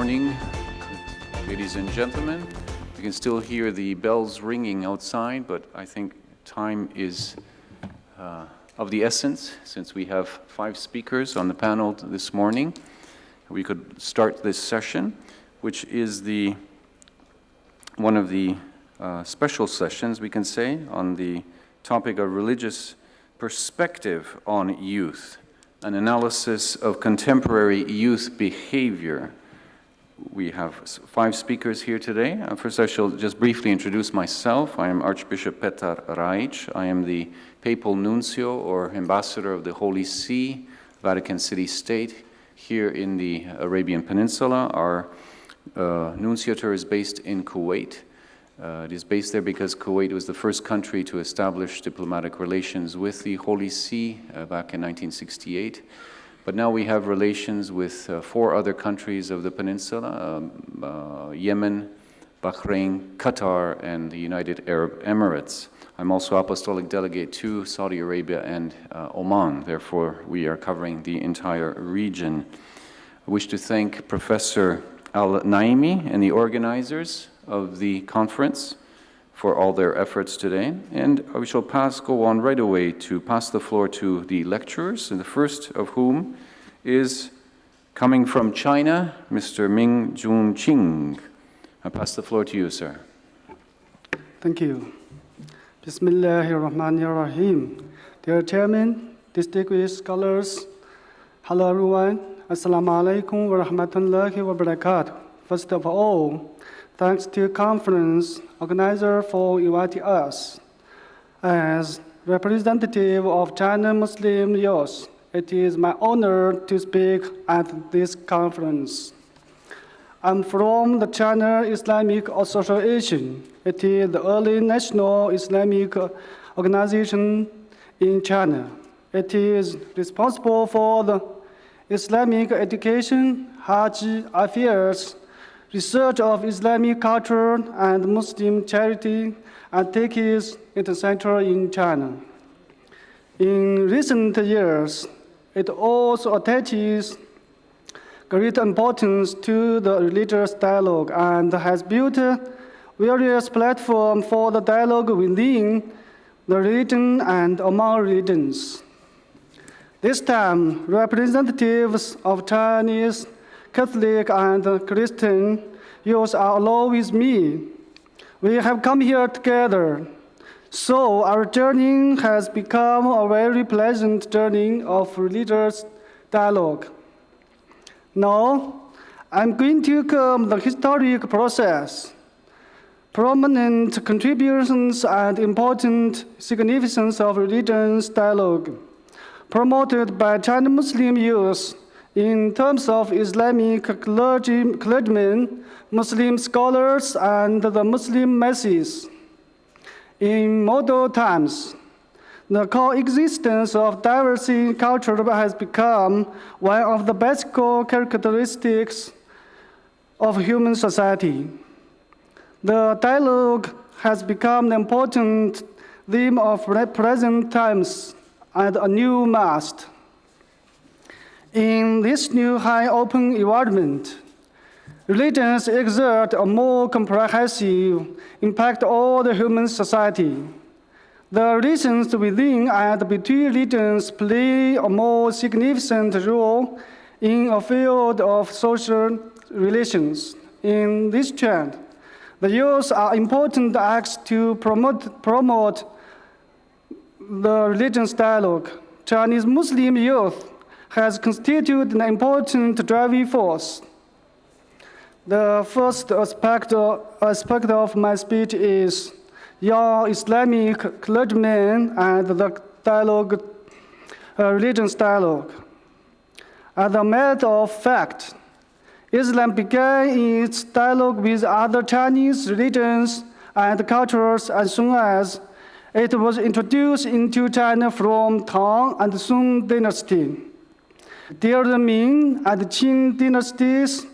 morning, ladies and gentlemen. You can still hear the bells ringing outside, but I think time is of the essence since we have 5 speakers on the panel this morning. We could start this session, which is one of the special sessions, we can say, on the topic of religious perspective on youth, an analysis of contemporary youth behavior. We have 5 speakers here today. First, I shall just briefly introduce myself. I am Archbishop Petar Raic. I am the Papal Nuncio, or Ambassador of the Holy See, Vatican City State, here in the Arabian Peninsula. Our nunciature is based in Kuwait. It is based there because Kuwait was the first country to establish diplomatic relations with the Holy See back in 1968. But now we have relations with 4 other countries of the peninsula, Yemen, Bahrain, Qatar, and the United Arab Emirates. I'm also apostolic delegate to Saudi Arabia and Oman. Therefore, we are covering the entire region. I wish to thank Professor Al-Naimi and the organizers of the conference for all their efforts today. And we shall go on right away to pass the floor to the lecturers, and the first of whom is coming from China, Mr. Ming Junqing. I pass the floor to you, sir. Thank you. Bismillahirrahmanirrahim. Dear Chairman, distinguished scholars, hello everyone. Assalamu alaikum wa rahmatullahi wa barakatuh. First of all, thanks to the conference organizer for inviting us. As representative of China Muslim youth, it is my honor to speak at this conference. I'm from the China Islamic Association. It is the early national Islamic organization in China. It is responsible for the Islamic education, Hajj affairs, research of Islamic culture and Muslim charity, and takes its center in China. In recent years, it also attaches great importance to the religious dialogue and has built various platforms for the dialogue within the religion and among religions. This time, representatives of Chinese Catholic and Christian youth are along with me. We have come here together. So our journey has become a very pleasant journey of religious dialogue. Now, I'm going to cover the historic process, prominent contributions and important significance of religious dialogue promoted by China Muslim youth in terms of Islamic clergymen, Muslim scholars, and the Muslim masses. In modern times, the coexistence of diverse cultures has become one of the basic characteristics of human society. The dialogue has become an important theme of present times and a new must. In this new high open environment, religions exert a more comprehensive impact on the human society. The relations within and between religions play a more significant role in a field of social relations. In this trend, the youth are important acts to promote the religious dialogue. Chinese Muslim youth has constituted an important driving force. The first aspect of my speech is young Islamic clergymen and the dialogue, religious dialogue. As a matter of fact, Islam began its dialogue with other Chinese religions and cultures as soon as it was introduced into China from Tang and Song dynasty. During the Ming and Qing dynasties,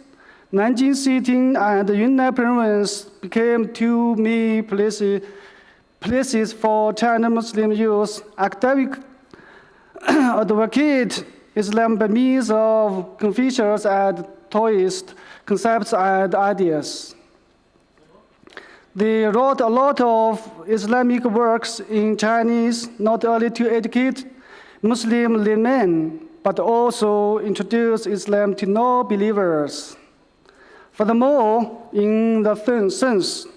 Nanjing City and Yunnan province became 2 main places for China Muslim youth academic advocate Islam by means of Confucius and Taoist concepts and ideas. They wrote a lot of Islamic works in Chinese, not only to educate Muslim laymen, but also introduce Islam to non-believers. Furthermore, in the third sense,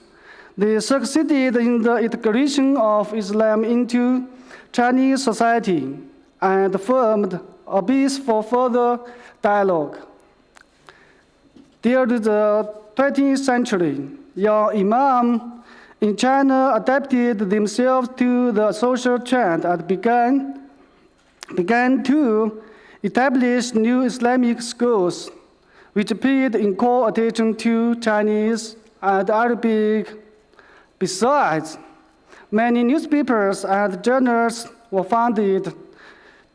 they succeeded in the integration of Islam into Chinese society and formed a base for further dialogue. During the 20th century, young imams in China adapted themselves to the social trend and began to establish new Islamic schools, which paid equal attention to Chinese and Arabic. Besides, many newspapers and journals were founded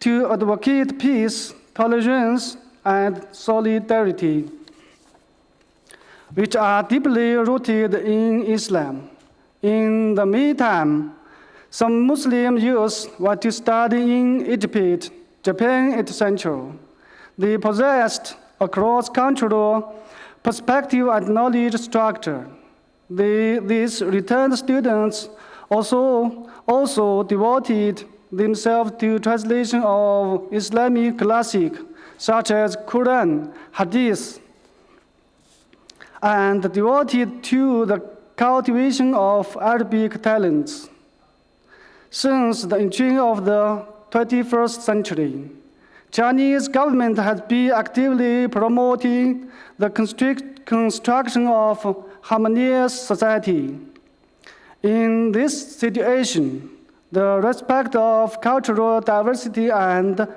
to advocate peace, tolerance, and solidarity, which are deeply rooted in Islam. In the meantime, some Muslim youths want to study in Egypt, Japan, etc. They possessed a cross-cultural perspective and knowledge structure. These returned students also devoted themselves to translation of Islamic classics such as Quran, Hadith, and devoted to the cultivation of Arabic talents. Since the entry of the 21st century, Chinese government has been actively promoting the construction of harmonious society. In this situation, the respect of cultural diversity and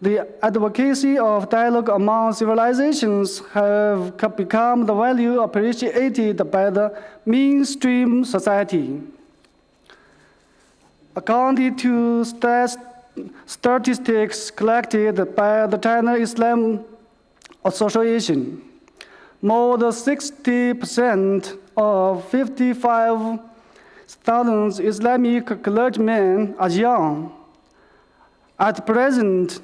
the advocacy of dialogue among civilizations have become the value appreciated by the mainstream society. According to statistics collected by the China Islam Association, more than 60% of 55,000 Islamic clergymen are young. At present,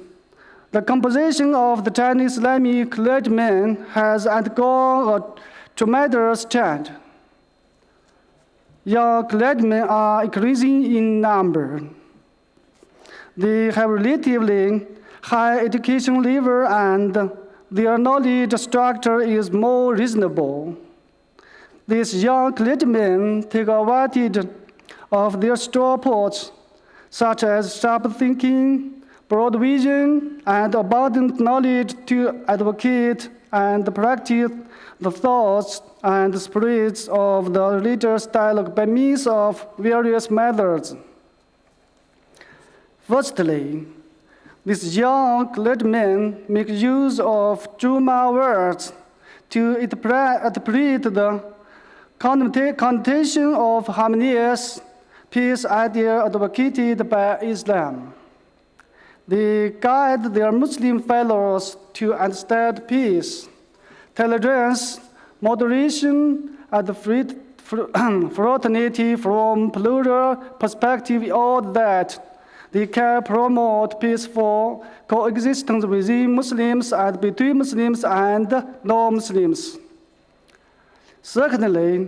the composition of the Chinese Islamic clergymen has undergone a tremendous change. Young clergymen are increasing in number. They have relatively high education level and their knowledge structure is more reasonable. These young clergymen take advantage of their strong points, such as sharp thinking, broad vision, and abundant knowledge to advocate and practice the thoughts and spirits of the religious dialogue by means of various methods. Firstly, these young clergymen make use of Juma words to interpret the connotation of harmonious peace idea advocated by Islam. They guide their Muslim fellows to understand peace, tolerance, moderation, and fraternity from plural perspective, all that they can promote peaceful coexistence within Muslims and between Muslims and non-Muslims. Secondly,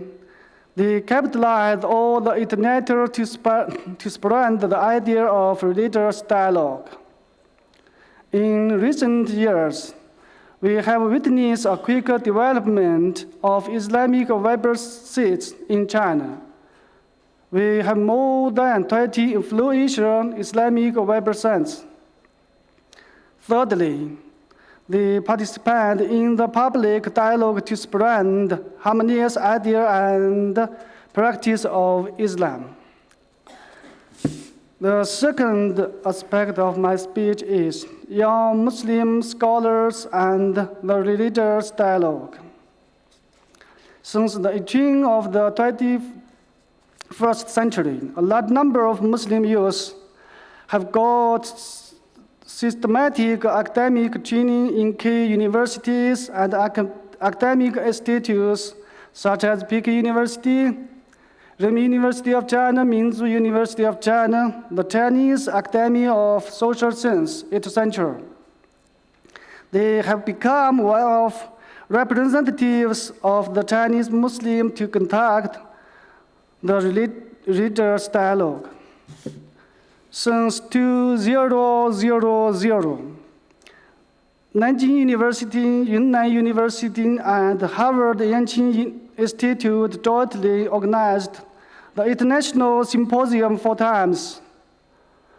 they capitalize on the internet to spread the idea of religious dialogue. In recent years, we have witnessed a quicker development of Islamic websites in China. We have more than 20 influential Islamic websites. Thirdly, they participate in the public dialogue to spread harmonious idea and practice of Islam. The second aspect of my speech is young Muslim scholars and the religious dialogue. Since the entry of the 21st century, a large number of Muslim youth have got systematic academic training in key universities and academic institutes such as Peking University, Renmin University of China, Minzu University of China, the Chinese Academy of Social Science, etc. They have become one of representatives of the Chinese Muslim to conduct the religious dialogue. Since 2000, Nanjing University, Yunnan University, and Harvard Yanqing Institute jointly organized the International Symposium 4 times,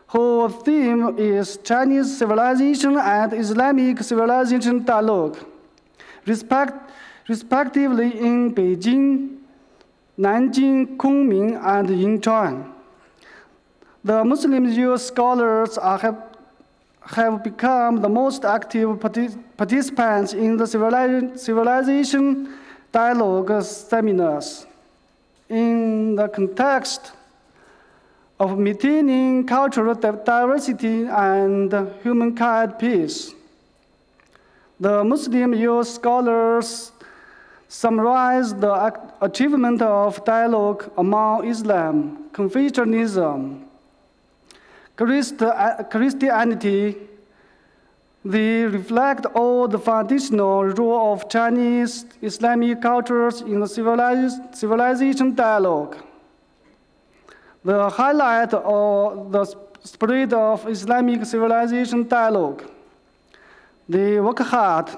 whose theme is Chinese Civilization and Islamic Civilization Dialogue, respectively in Beijing, Nanjing, Kunming, and Yinchuan. The Muslim youth scholars have become the most active participants in the civilization dialogue seminars. In the context of maintaining cultural diversity and humankind peace, the Muslim youth scholars summarize the achievement of dialogue among Islam, Confucianism, Christianity. They reflect all the foundational role of Chinese Islamic cultures in the civilization dialogue. The highlight of the spirit of Islamic civilization dialogue. They work hard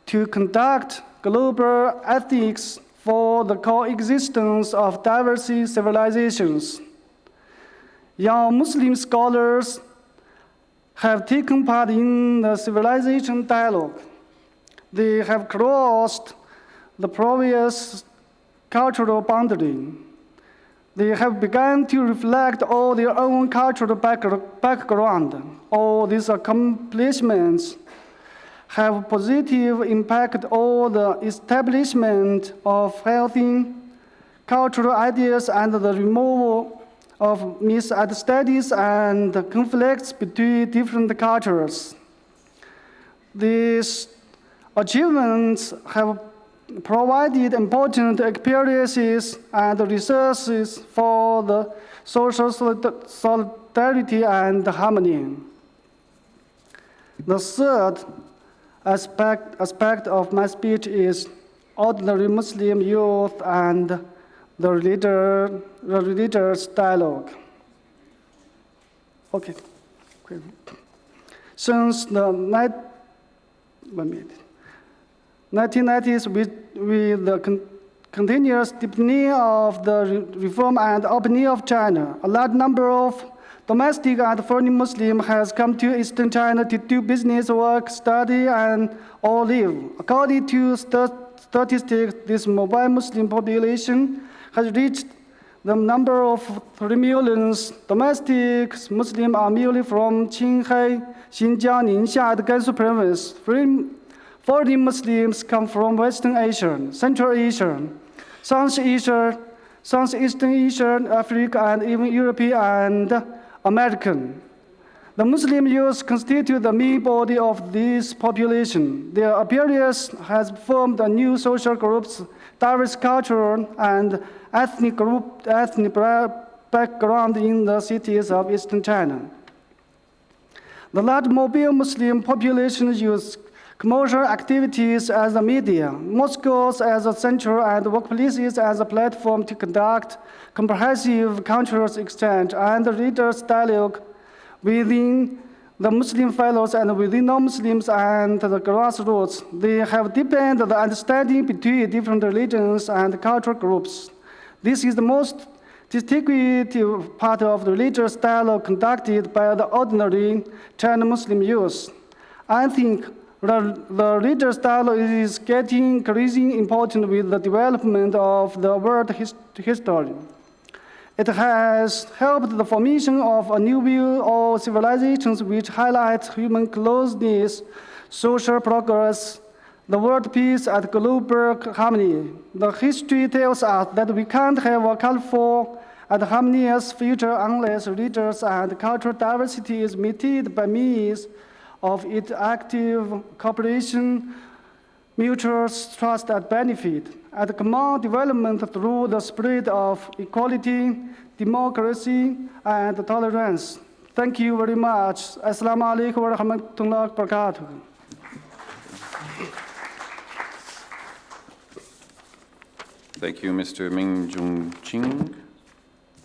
to conduct global ethics for the coexistence of diverse civilizations. Young Muslim scholars have taken part in the civilization dialogue. They have crossed the previous cultural boundary. They have begun to reflect all their own cultural background. All these accomplishments have positive impact on the establishment of healthy cultural ideas and the removal of misunderstandings and conflicts between different cultures. These achievements have provided important experiences and resources for the social solidarity and harmony. The third aspect of my speech is ordinary Muslim youth and the religious dialogue. Okay. Since the 1990s, with the continuous deepening of the reform and opening of China, a large number of domestic and foreign Muslims has come to Eastern China to do business, work, study, and or live. According to statistics, this mobile Muslim population has reached the number of 3 million. Domestic Muslims are merely from Qinghai, Xinjiang, Ningxia, and Gansu province. Foreign Muslims come from Western Asia, Central Asia, Southeastern Asia, Africa, and even European and American. The Muslim youth constitute the main body of this population. Their appearance has formed a new social groups, diverse cultural and ethnic background in the cities of Eastern China. The large mobile Muslim population use commercial activities as a media, mosques as a center, and workplaces as a platform to conduct comprehensive cultural exchange and religious dialogue within the Muslim fellows and within non-Muslims and the grassroots. They have deepened the understanding between different religions and cultural groups. This is the most distinctive part of the religious dialogue conducted by the ordinary Chinese Muslim youth. I think the religious dialogue is getting increasingly important with the development of the world history. It has helped the formation of a new view of civilizations which highlights human closeness, social progress, the world peace, and global harmony. The history tells us that we can't have a colorful and harmonious future unless religious and cultural diversity is maintained by means of its active cooperation, mutual trust and benefit, and common development through the spirit of equality, democracy, and tolerance. Thank you very much. Assalamu alaikum wa rahmatullahi wa barakatuh. Thank you, Mr. Ming Jung Ching,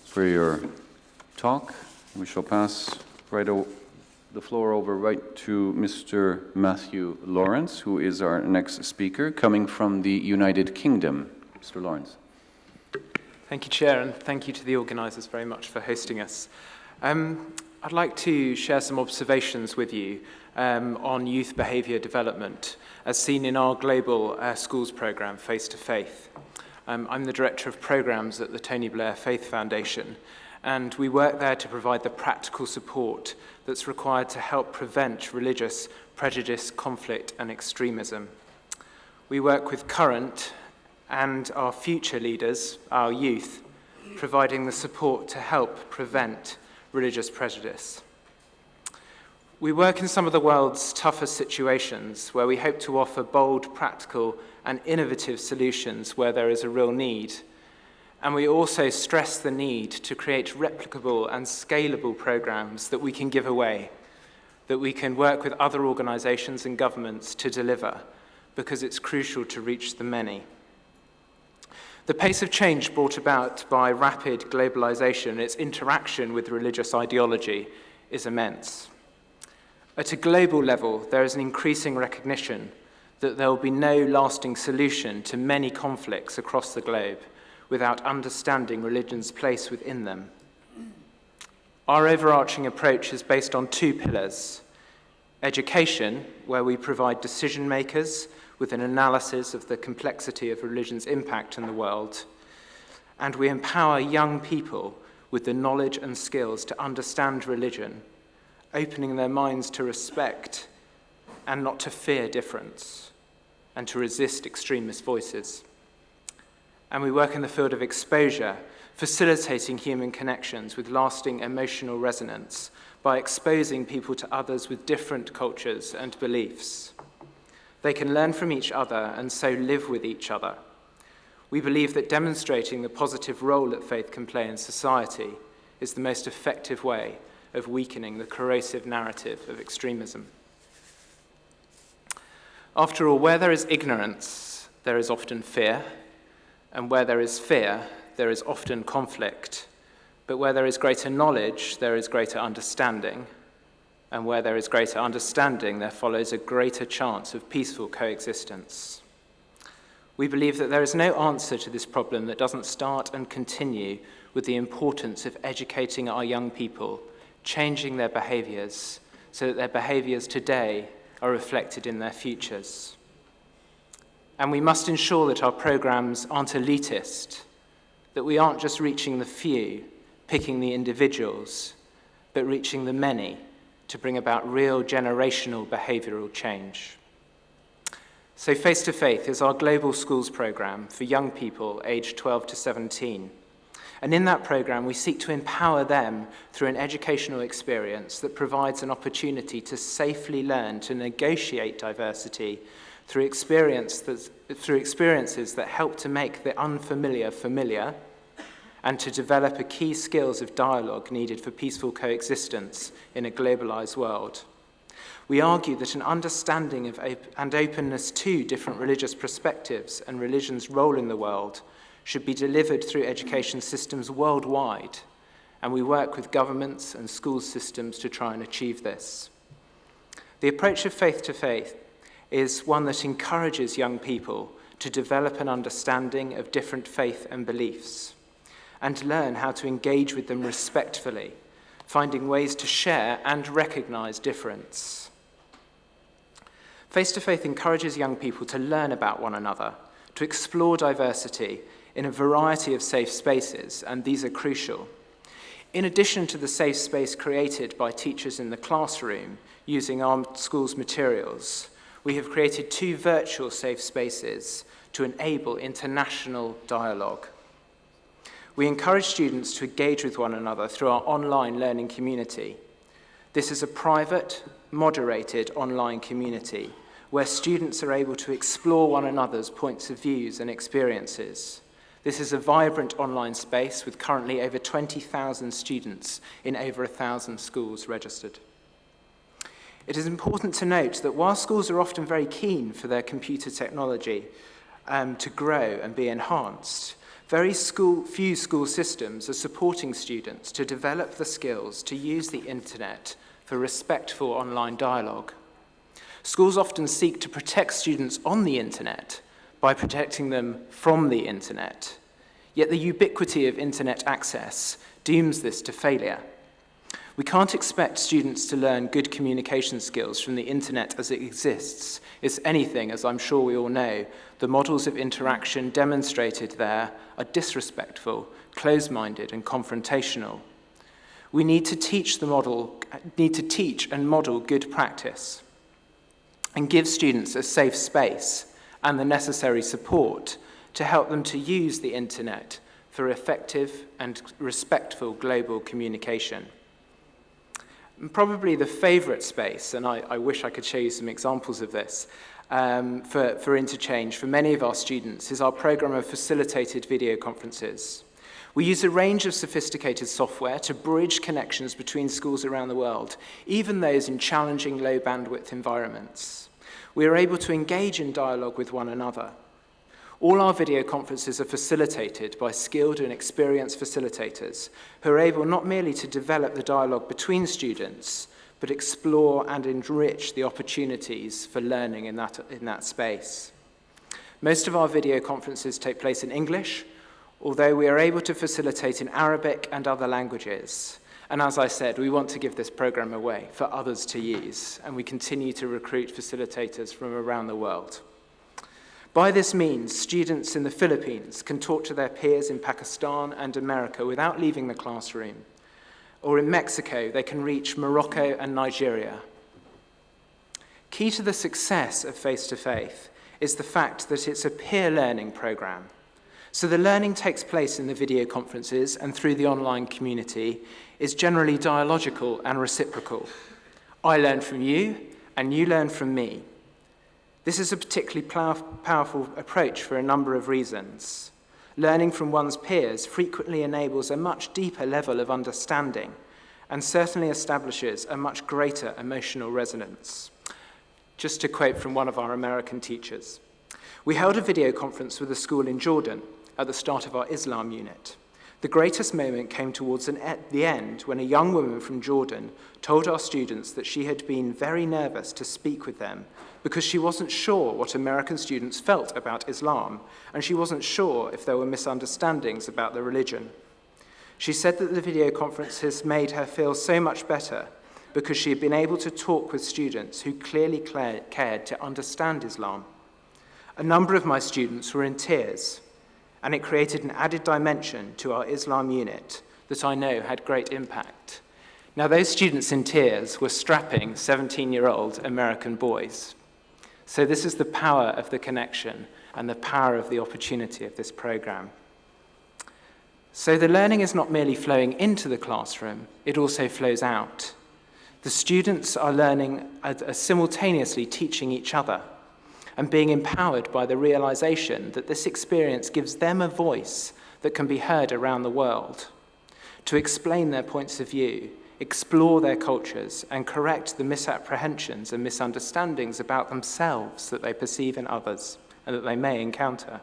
for your talk. We shall pass the floor over right to Mr. Matthew Lawrence, who is our next speaker, coming from the United Kingdom. Mr. Lawrence. Thank you, Chair, and thank you to the organisers very much for hosting us. I'd like to share some observations with you on youth behaviour development, as seen in our global schools programme, Face to Faith. I'm the Director of Programmes at the Tony Blair Faith Foundation, and we work there to provide the practical support that's required to help prevent religious prejudice, conflict, and extremism. We work with current and our future leaders, our youth, providing the support to help prevent religious prejudice. We work in some of the world's toughest situations where we hope to offer bold, practical, and innovative solutions where there is a real need. And we also stress the need to create replicable and scalable programs that we can give away, that we can work with other organizations and governments to deliver, because it's crucial to reach the many. The pace of change brought about by rapid globalization and its interaction with religious ideology is immense. At a global level, there is an increasing recognition that there will be no lasting solution to many conflicts across the globe without understanding religion's place within them. Our overarching approach is based on two pillars: education, where we provide decision makers with an analysis of the complexity of religion's impact in the world, and we empower young people with the knowledge and skills to understand religion, opening their minds to respect and not to fear difference, and to resist extremist voices. And we work in the field of exposure, facilitating human connections with lasting emotional resonance by exposing people to others with different cultures and beliefs. They can learn from each other and so live with each other. We believe that demonstrating the positive role that faith can play in society is the most effective way of weakening the corrosive narrative of extremism. After all, where there is ignorance, there is often fear, and where there is fear, there is often conflict. But where there is greater knowledge, there is greater understanding, and where there is greater understanding, there follows a greater chance of peaceful coexistence. We believe that there is no answer to this problem that doesn't start and continue with the importance of educating our young people, changing their behaviours so that their behaviours today are reflected in their futures. And we must ensure that our programmes aren't elitist, that we aren't just reaching the few, picking the individuals, but reaching the many to bring about real generational behavioural change. So Face to Faith is our global schools programme for young people aged 12 to 17. And in that programme, we seek to empower them through an educational experience that provides an opportunity to safely learn to negotiate diversity through experiences that help to make the unfamiliar familiar and to develop a key skills of dialogue needed for peaceful coexistence in a globalized world. We argue that an understanding of and openness to different religious perspectives and religion's role in the world should be delivered through education systems worldwide, and we work with governments and school systems to try and achieve this. The approach of Faith to Faith is one that encourages young people to develop an understanding of different faith and beliefs, and learn how to engage with them respectfully, finding ways to share and recognize difference. Face to Faith encourages young people to learn about one another, to explore diversity in a variety of safe spaces, and these are crucial. In addition to the safe space created by teachers in the classroom using our school's materials, we have created 2 virtual safe spaces to enable international dialogue. We encourage students to engage with one another through our online learning community. This is a private, moderated online community where students are able to explore one another's points of views and experiences. This is a vibrant online space with currently over 20,000 students in over 1,000 schools registered. It is important to note that while schools are often very keen for their computer technology, to grow and be enhanced. Very few school systems are supporting students to develop the skills to use the internet for respectful online dialogue. Schools often seek to protect students on the internet by protecting them from the internet. Yet the ubiquity of internet access dooms this to failure. We can't expect students to learn good communication skills from the internet as it exists. If anything, as I'm sure we all know, the models of interaction demonstrated there are disrespectful, closed-minded, and confrontational. We need to teach and model good practice and give students a safe space and the necessary support to help them to use the internet for effective and respectful global communication. Probably the favourite space, and I wish I could show you some examples of this, for interchange for many of our students is our programme of facilitated video conferences. We use a range of sophisticated software to bridge connections between schools around the world, even those in challenging low bandwidth environments. We are able to engage in dialogue with one another. All our video conferences are facilitated by skilled and experienced facilitators who are able not merely to develop the dialogue between students, but explore and enrich the opportunities for learning in that space. Most of our video conferences take place in English, although we are able to facilitate in Arabic and other languages. And as I said, we want to give this program away for others to use, and we continue to recruit facilitators from around the world. By this means, students in the Philippines can talk to their peers in Pakistan and America without leaving the classroom. Or in Mexico, they can reach Morocco and Nigeria. Key to the success of Face-to-Faith is the fact that it's a peer learning program. So the learning takes place in the video conferences and through the online community is generally dialogical and reciprocal. I learn from you, and you learn from me. This is a particularly powerful approach for a number of reasons. Learning from one's peers frequently enables a much deeper level of understanding and certainly establishes a much greater emotional resonance. Just to quote from one of our American teachers, "We held a video conference with a school in Jordan at the start of our Islam unit. The greatest moment came towards the end when a young woman from Jordan told our students that she had been very nervous to speak with them because she wasn't sure what American students felt about Islam, and she wasn't sure if there were misunderstandings about the religion. She said that the video conference has made her feel so much better because she had been able to talk with students who clearly cared to understand Islam. A number of my students were in tears, and it created an added dimension to our Islam unit that I know had great impact." Now, those students in tears were strapping 17-year-old American boys. So this is the power of the connection and the power of the opportunity of this program. So the learning is not merely flowing into the classroom, it also flows out. The students are learning simultaneously teaching each other and being empowered by the realization that this experience gives them a voice that can be heard around the world, to explain their points of view, explore their cultures, and correct the misapprehensions and misunderstandings about themselves that they perceive in others and that they may encounter.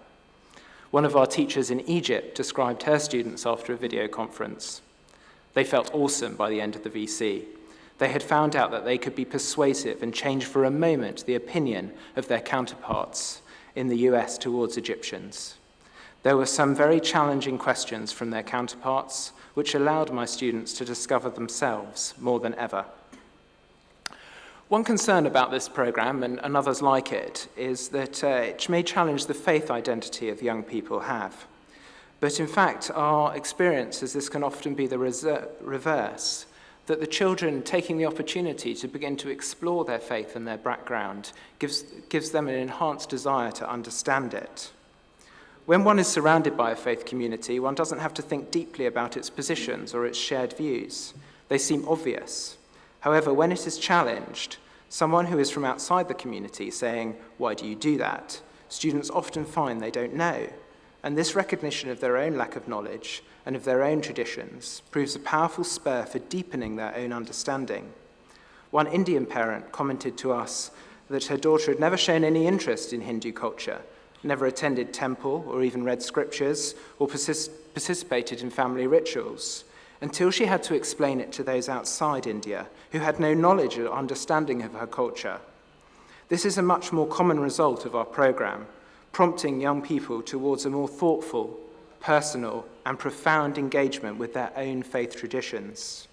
One of our teachers in Egypt described her students after a video conference. They felt awesome by the end of the VC. They had found out that they could be persuasive and change for a moment the opinion of their counterparts in the US towards Egyptians. There were some very challenging questions from their counterparts, which allowed my students to discover themselves more than ever. One concern about this program, and others like it, is that it may challenge the faith identity of young people have. But in fact, our experience is this can often be the reverse, that the children taking the opportunity to begin to explore their faith and their background gives them an enhanced desire to understand it. When one is surrounded by a faith community, one doesn't have to think deeply about its positions or its shared views. They seem obvious. However, when it is challenged, someone who is from outside the community saying, "Why do you do that?" students often find they don't know. And this recognition of their own lack of knowledge and of their own traditions proves a powerful spur for deepening their own understanding. One Indian parent commented to us that her daughter had never shown any interest in Hindu culture, never attended temple or even read scriptures or participated in family rituals, until she had to explain it to those outside India who had no knowledge or understanding of her culture. This is a much more common result of our program, prompting young people towards a more thoughtful, personal, and profound engagement with their own faith traditions,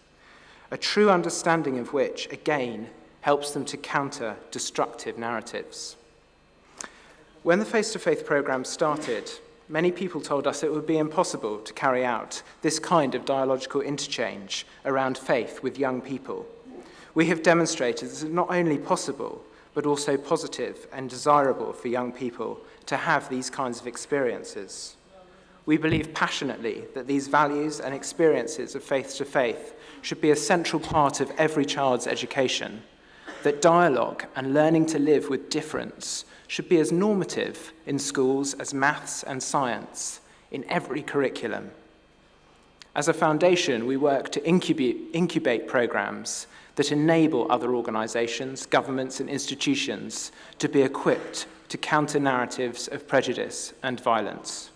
a true understanding of which, again, helps them to counter destructive narratives. When the Face-to-Faith program started, many people told us it would be impossible to carry out this kind of dialogical interchange around faith with young people. We have demonstrated that it's not only possible, but also positive and desirable for young people to have these kinds of experiences. We believe passionately that these values and experiences of faith-to-faith should be a central part of every child's education, that dialogue and learning to live with difference should be as normative in schools as maths and science in every curriculum. As a foundation, we work to incubate programs that enable other organizations, governments, and institutions to be equipped to counter narratives of prejudice and violence.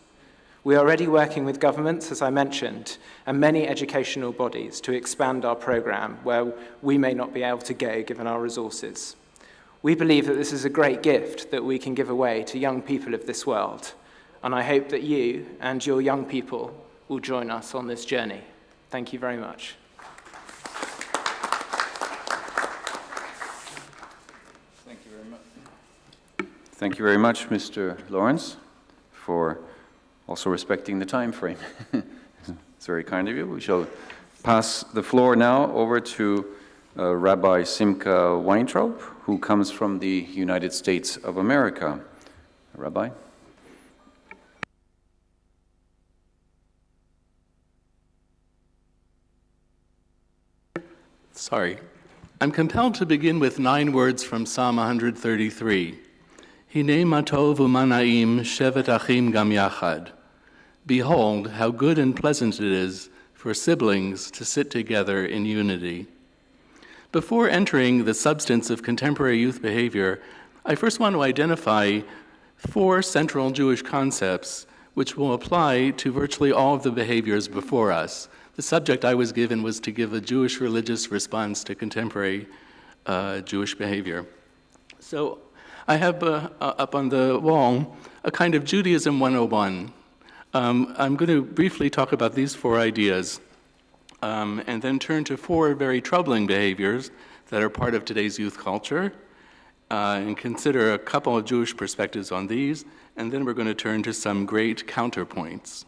We are already working with governments, as I mentioned, and many educational bodies to expand our program where we may not be able to go given our resources. We believe that this is a great gift that we can give away to young people of this world, and I hope that you and your young people will join us on this journey. Thank you very much. Thank you very much, Mr. Lawrence, for also respecting the time frame. It's very kind of you. We shall pass the floor now over to Rabbi Simcha Weintraub, who comes from the United States of America. Rabbi? Sorry. I'm compelled to begin with 9 words from Psalm 133. Hine ma tov u'manaim shevet achim gam yachad. Behold, how good and pleasant it is for siblings to sit together in unity. Before entering the substance of contemporary youth behavior, I first want to identify 4 central Jewish concepts which will apply to virtually all of the behaviors before us. The subject I was given was to give a Jewish religious response to contemporary Jewish behavior. So I have up on the wall a kind of Judaism 101. I'm going to briefly talk about these 4 ideas and then turn to 4 very troubling behaviors that are part of today's youth culture and consider a couple of Jewish perspectives on these, and then we're going to turn to some great counterpoints.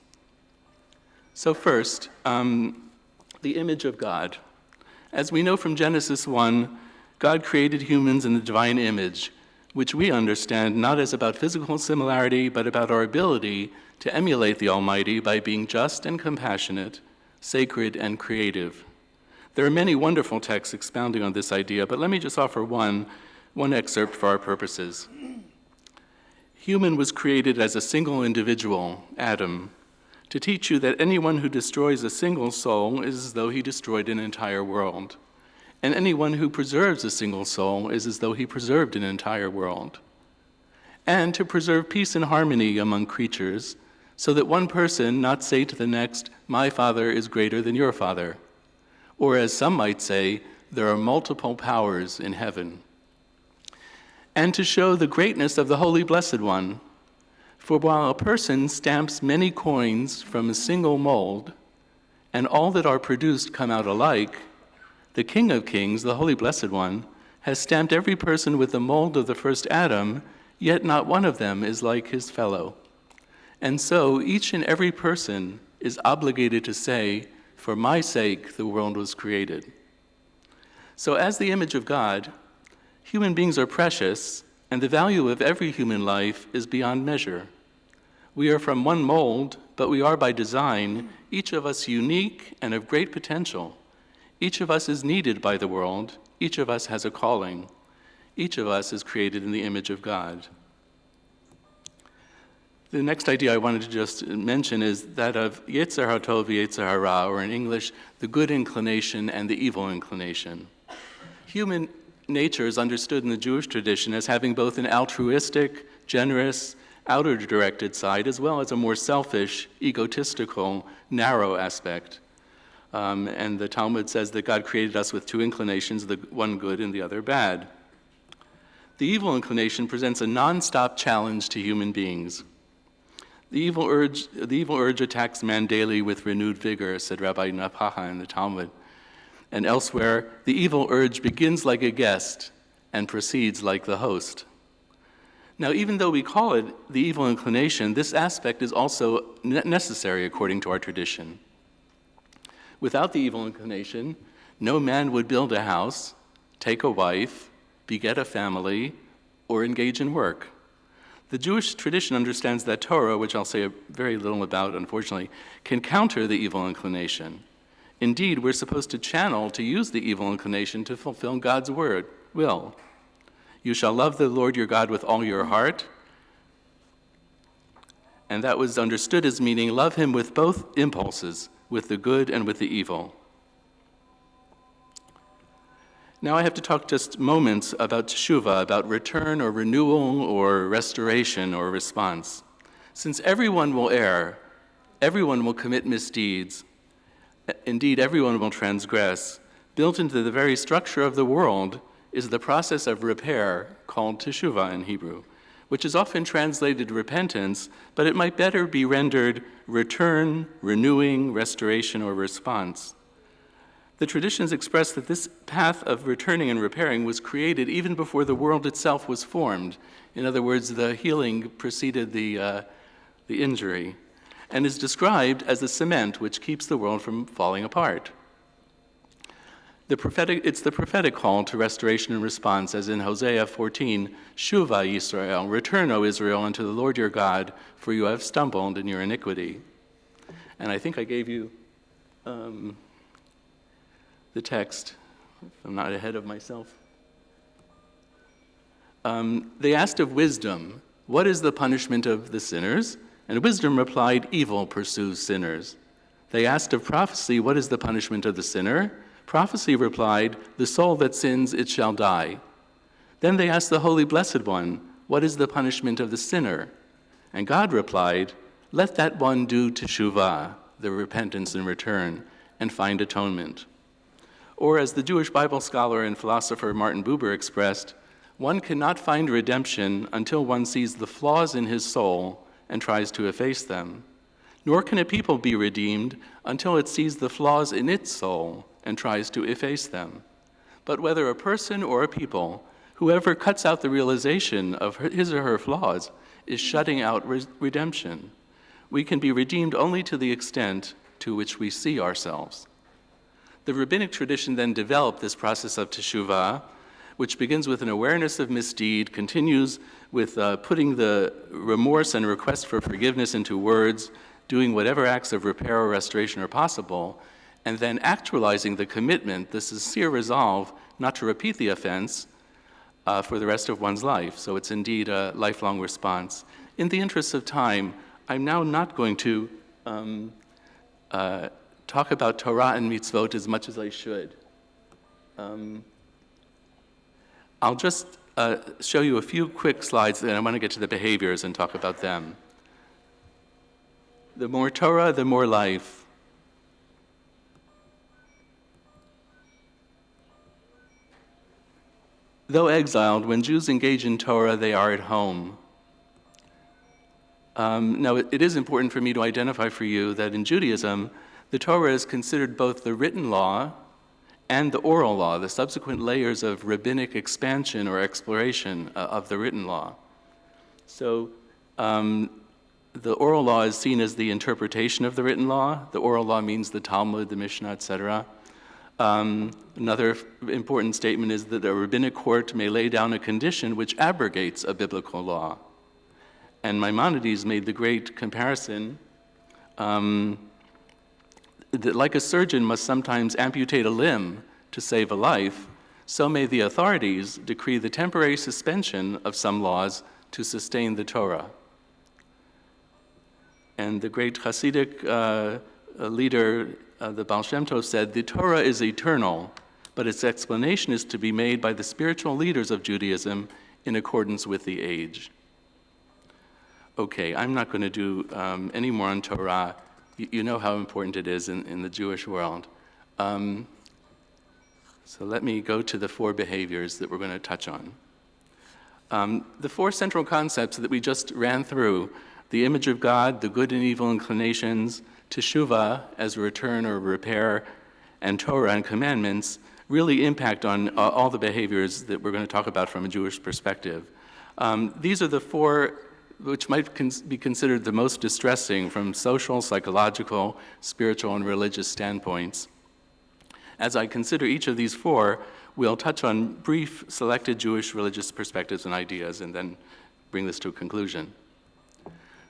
So first, the image of God. As we know from Genesis 1, God created humans in the divine image, which we understand not as about physical similarity, but about our ability to emulate the Almighty by being just and compassionate, sacred and creative. There are many wonderful texts expounding on this idea, but let me just offer one excerpt for our purposes. Human was created as a single individual, Adam, to teach you that anyone who destroys a single soul is as though he destroyed an entire world. And anyone who preserves a single soul is as though he preserved an entire world. And to preserve peace and harmony among creatures, so that one person not say to the next, "My Father is greater than your Father," or as some might say, there are multiple powers in heaven. And to show the greatness of the Holy Blessed One, for while a person stamps many coins from a single mold, and all that are produced come out alike, the King of Kings, the Holy Blessed One, has stamped every person with the mold of the first Adam, yet not one of them is like his fellow. And so each and every person is obligated to say, "For my sake the world was created." So as the image of God, human beings are precious, and the value of every human life is beyond measure. We are from one mold, but we are by design, each of us unique and of great potential. Each of us is needed by the world. Each of us has a calling. Each of us is created in the image of God. The next idea I wanted to just mention is that of Yetzer HaTov v'Yetzer Hara, or in English, the good inclination and the evil inclination. Human nature is understood in the Jewish tradition as having both an altruistic, generous, outer-directed side, as well as a more selfish, egotistical, narrow aspect. And the Talmud says that God created us with two inclinations, the one good and the other bad. The evil inclination presents a non-stop challenge to human beings. The evil urge attacks man daily with renewed vigor, said Rabbi Napaha in the Talmud. And elsewhere, the evil urge begins like a guest and proceeds like the host. Now, even though we call it the evil inclination, this aspect is also necessary according to our tradition. Without the evil inclination, no man would build a house, take a wife, beget a family, or engage in work. The Jewish tradition understands that Torah, which I'll say very little about, unfortunately, can counter the evil inclination. Indeed, we're supposed to use the evil inclination to fulfill God's will. You shall love the Lord your God with all your heart. And that was understood as meaning love him with both impulses, with the good and with the evil. Now I have to talk just moments about teshuvah, about return or renewal or restoration or response. Since everyone will err, everyone will commit misdeeds, indeed everyone will transgress, built into the very structure of the world is the process of repair called teshuvah in Hebrew, which is often translated repentance, but it might better be rendered return, renewing, restoration, or response. The traditions express that this path of returning and repairing was created even before the world itself was formed. In other words, the healing preceded the injury, and is described as the cement which keeps the world from falling apart. It's the prophetic call to restoration and response, as in Hosea 14, Shuvah Yisrael, return, O Israel, unto the Lord your God, for you have stumbled in your iniquity. And I think I gave you the text, if I'm not ahead of myself. They asked of wisdom, what is the punishment of the sinners? And wisdom replied, evil pursues sinners. They asked of prophecy, what is the punishment of the sinner? Prophecy replied, the soul that sins, it shall die. Then they asked the Holy Blessed One, what is the punishment of the sinner? And God replied, let that one do teshuvah, the repentance and return, and find atonement. Or as the Jewish Bible scholar and philosopher Martin Buber expressed, one cannot find redemption until one sees the flaws in his soul and tries to efface them. Nor can a people be redeemed until it sees the flaws in its soul and tries to efface them. But whether a person or a people, whoever cuts out the realization of his or her flaws is shutting out redemption. We can be redeemed only to the extent to which we see ourselves. The rabbinic tradition then developed this process of teshuvah, which begins with an awareness of misdeed, continues with putting the remorse and request for forgiveness into words, doing whatever acts of repair or restoration are possible, and then actualizing the commitment, the sincere resolve not to repeat the offense for the rest of one's life. So it's indeed a lifelong response. In the interest of time, I'm now not going to talk about Torah and mitzvot as much as I should. I'll just show you a few quick slides, and I want to get to the behaviors and talk about them. The more Torah, the more life. Though exiled, when Jews engage in Torah, they are at home. Now, it is important for me to identify for you that in Judaism, the Torah is considered both the written law and the oral law, the subsequent layers of rabbinic expansion or exploration of the written law. So the oral law is seen as the interpretation of the written law. The oral law means the Talmud, the Mishnah, etc. Another important statement is that a rabbinic court may lay down a condition which abrogates a biblical law. And Maimonides made the great comparison that like a surgeon must sometimes amputate a limb to save a life, so may the authorities decree the temporary suspension of some laws to sustain the Torah. And the great Hasidic leader, the Baal Shem Tov, said, the Torah is eternal, but its explanation is to be made by the spiritual leaders of Judaism in accordance with the age. Okay, I'm not going to do any more on Torah. You know how important it is in the Jewish world. So let me go to the 4 behaviors that we're going to touch on. The 4 central concepts that we just ran through, the image of God, the good and evil inclinations, teshuvah as a return or repair, and Torah and commandments, really impact on all the behaviors that we're going to talk about from a Jewish perspective. These are the 4 which might be considered the most distressing from social, psychological, spiritual, and religious standpoints. As I consider each of these 4, we'll touch on brief selected Jewish religious perspectives and ideas and then bring this to a conclusion.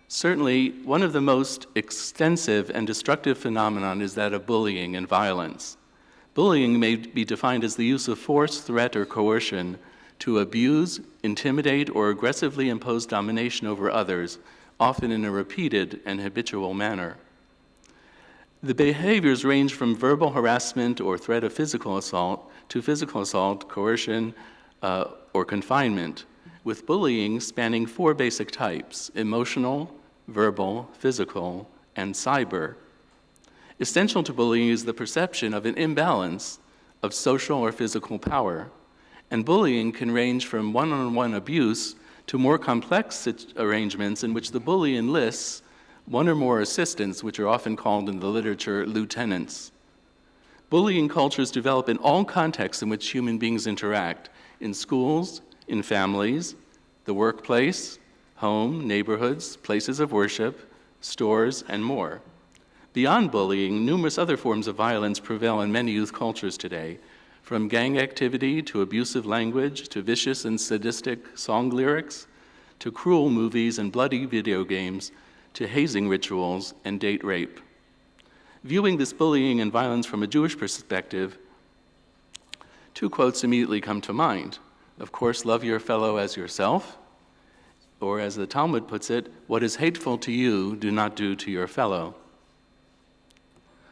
Certainly, one of the most extensive and destructive phenomenon is that of bullying and violence. Bullying may be defined as the use of force, threat, or coercion to abuse, intimidate, or aggressively impose domination over others, often in a repeated and habitual manner. The behaviors range from verbal harassment or threat of physical assault to physical assault, coercion, or confinement, with bullying spanning 4 basic types: emotional, verbal, physical, and cyber. Essential to bullying is the perception of an imbalance of social or physical power, and bullying can range from one-on-one abuse to more complex arrangements in which the bully enlists one or more assistants, which are often called in the literature lieutenants. Bullying cultures develop in all contexts in which human beings interact: in schools, in families, the workplace, home, neighborhoods, places of worship, stores, and more. Beyond bullying, numerous other forms of violence prevail in many youth cultures today, from gang activity to abusive language to vicious and sadistic song lyrics to cruel movies and bloody video games to hazing rituals and date rape. Viewing this bullying and violence from a Jewish perspective, 2 quotes immediately come to mind. Of course, love your fellow as yourself, or as the Talmud puts it, what is hateful to you, do not do to your fellow.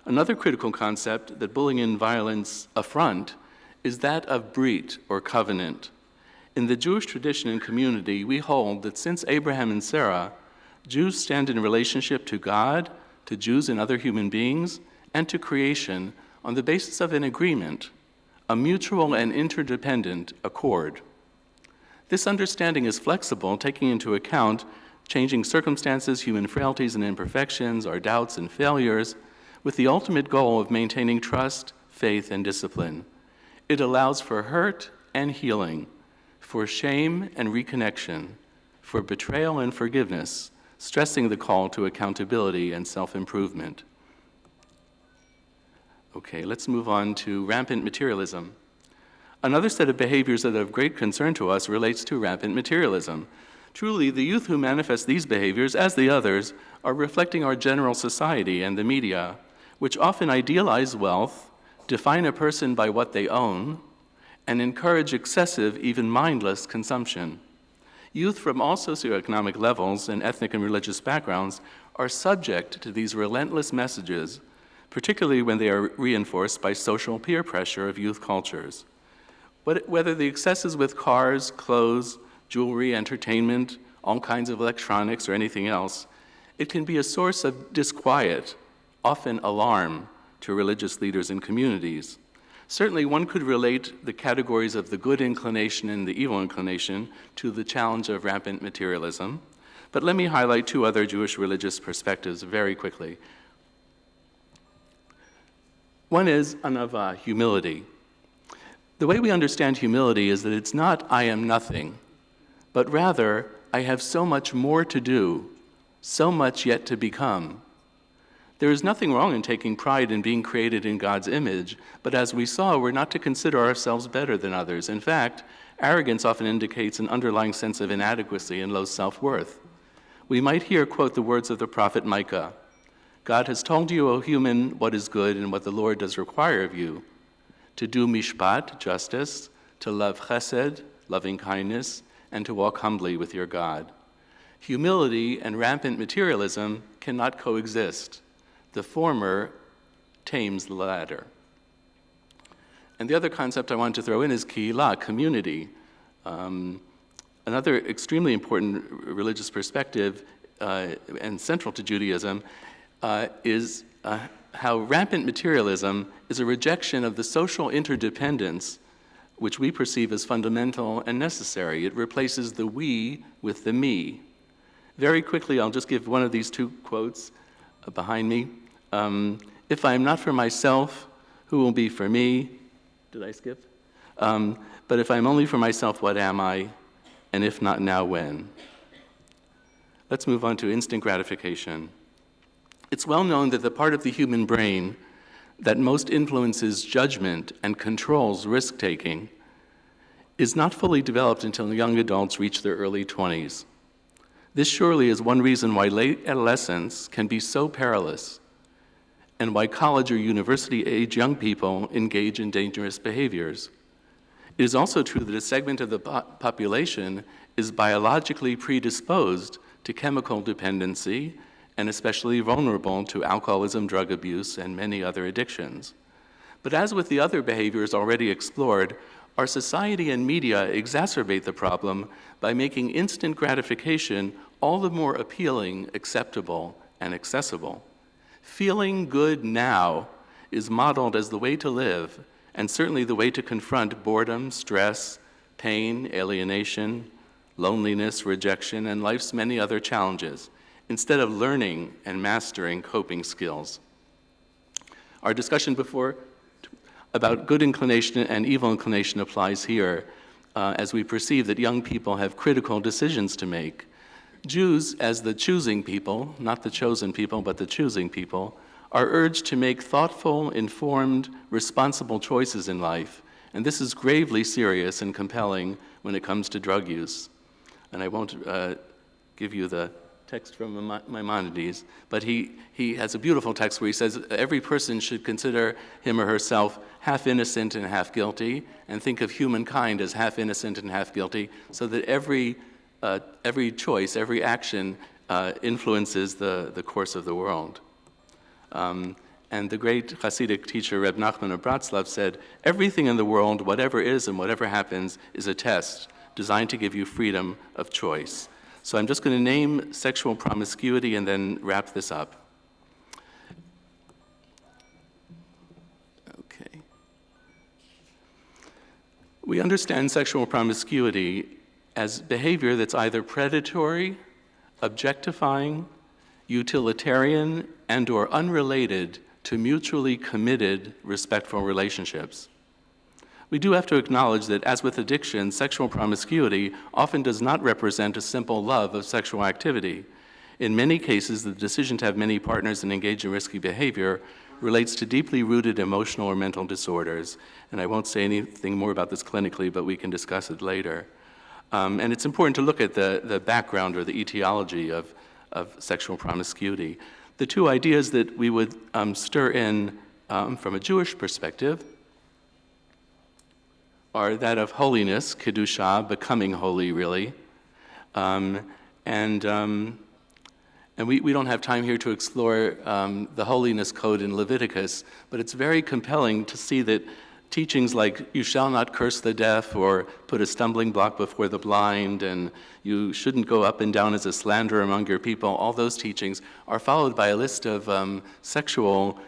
Another critical concept that bullying and violence affront is that of brit, or covenant. In the Jewish tradition and community, we hold that since Abraham and Sarah, Jews stand in relationship to God, to Jews and other human beings, and to creation on the basis of an agreement, a mutual and interdependent accord. This understanding is flexible, taking into account changing circumstances, human frailties and imperfections, our doubts and failures, with the ultimate goal of maintaining trust, faith, and discipline. It allows for hurt and healing, for shame and reconnection, for betrayal and forgiveness, stressing the call to accountability and self-improvement. Okay, let's move on to rampant materialism. Another set of behaviors that are of great concern to us relates to rampant materialism. Truly, the youth who manifest these behaviors, as the others, are reflecting our general society and the media, which often idealize wealth, define a person by what they own, and encourage excessive, even mindless consumption. Youth from all socioeconomic levels and ethnic and religious backgrounds are subject to these relentless messages, particularly when they are reinforced by social peer pressure of youth cultures. Whether the excesses with cars, clothes, jewelry, entertainment, all kinds of electronics, or anything else, it can be a source of disquiet, often alarm, to religious leaders and communities. Certainly, one could relate the categories of the good inclination and the evil inclination to the challenge of rampant materialism. But let me highlight 2 other Jewish religious perspectives very quickly. One is anava, humility. The way we understand humility is that it's not I am nothing, but rather I have so much more to do, so much yet to become. There is nothing wrong in taking pride in being created in God's image, but as we saw, we're not to consider ourselves better than others. In fact, arrogance often indicates an underlying sense of inadequacy and low self-worth. We might here quote the words of the prophet Micah, "God has told you, O human, what is good and what the Lord does require of you, to do mishpat, justice, to love chesed, loving kindness, and to walk humbly with your God." Humility and rampant materialism cannot coexist. The former tames the latter. And the other concept I want to throw in is kihila, community. Another extremely important religious perspective and central to Judaism is how rampant materialism is a rejection of the social interdependence which we perceive as fundamental and necessary. It replaces the we with the me. Very quickly, I'll just give one of these two quotes behind me. If I am not for myself, who will be for me? Did I skip? But if I'm only for myself, what am I? And if not now, when? Let's move on to instant gratification. It's well known that the part of the human brain that most influences judgment and controls risk-taking is not fully developed until young adults reach their early 20s. This surely is one reason why late adolescence can be so perilous and why college or university-age young people engage in dangerous behaviors. It is also true that a segment of the population is biologically predisposed to chemical dependency and especially vulnerable to alcoholism, drug abuse, and many other addictions. But as with the other behaviors already explored, our society and media exacerbate the problem by making instant gratification all the more appealing, acceptable, and accessible. Feeling good now is modeled as the way to live, and certainly the way to confront boredom, stress, pain, alienation, loneliness, rejection, and life's many other challenges, instead of learning and mastering coping skills. Our discussion before about good inclination and evil inclination applies here, as we perceive that young people have critical decisions to make. Jews, as the choosing people, not the chosen people, but the choosing people, are urged to make thoughtful, informed, responsible choices in life, and this is gravely serious and compelling when it comes to drug use. And I won't give you the text from Maimonides, but he has a beautiful text where he says every person should consider him or herself half innocent and half guilty, and think of humankind as half innocent and half guilty, so that every choice, every action influences the course of the world. And the great Hasidic teacher Reb Nachman of Bratslav said, everything in the world, whatever is and whatever happens, is a test designed to give you freedom of choice. So I'm just going to name sexual promiscuity and then wrap this up. Okay. We understand sexual promiscuity as behavior that's either predatory, objectifying, utilitarian, and/or unrelated to mutually committed, respectful relationships. We do have to acknowledge that, as with addiction, sexual promiscuity often does not represent a simple love of sexual activity. In many cases, the decision to have many partners and engage in risky behavior relates to deeply rooted emotional or mental disorders. And I won't say anything more about this clinically, but we can discuss it later. And it's important to look at the background or the etiology of sexual promiscuity. The two ideas that we would stir in from a Jewish perspective are that of holiness, kedusha, becoming holy, really. And we don't have time here to explore the holiness code in Leviticus, but it's very compelling to see that teachings like you shall not curse the deaf or put a stumbling block before the blind and you shouldn't go up and down as a slanderer among your people, all those teachings are followed by a list of sexual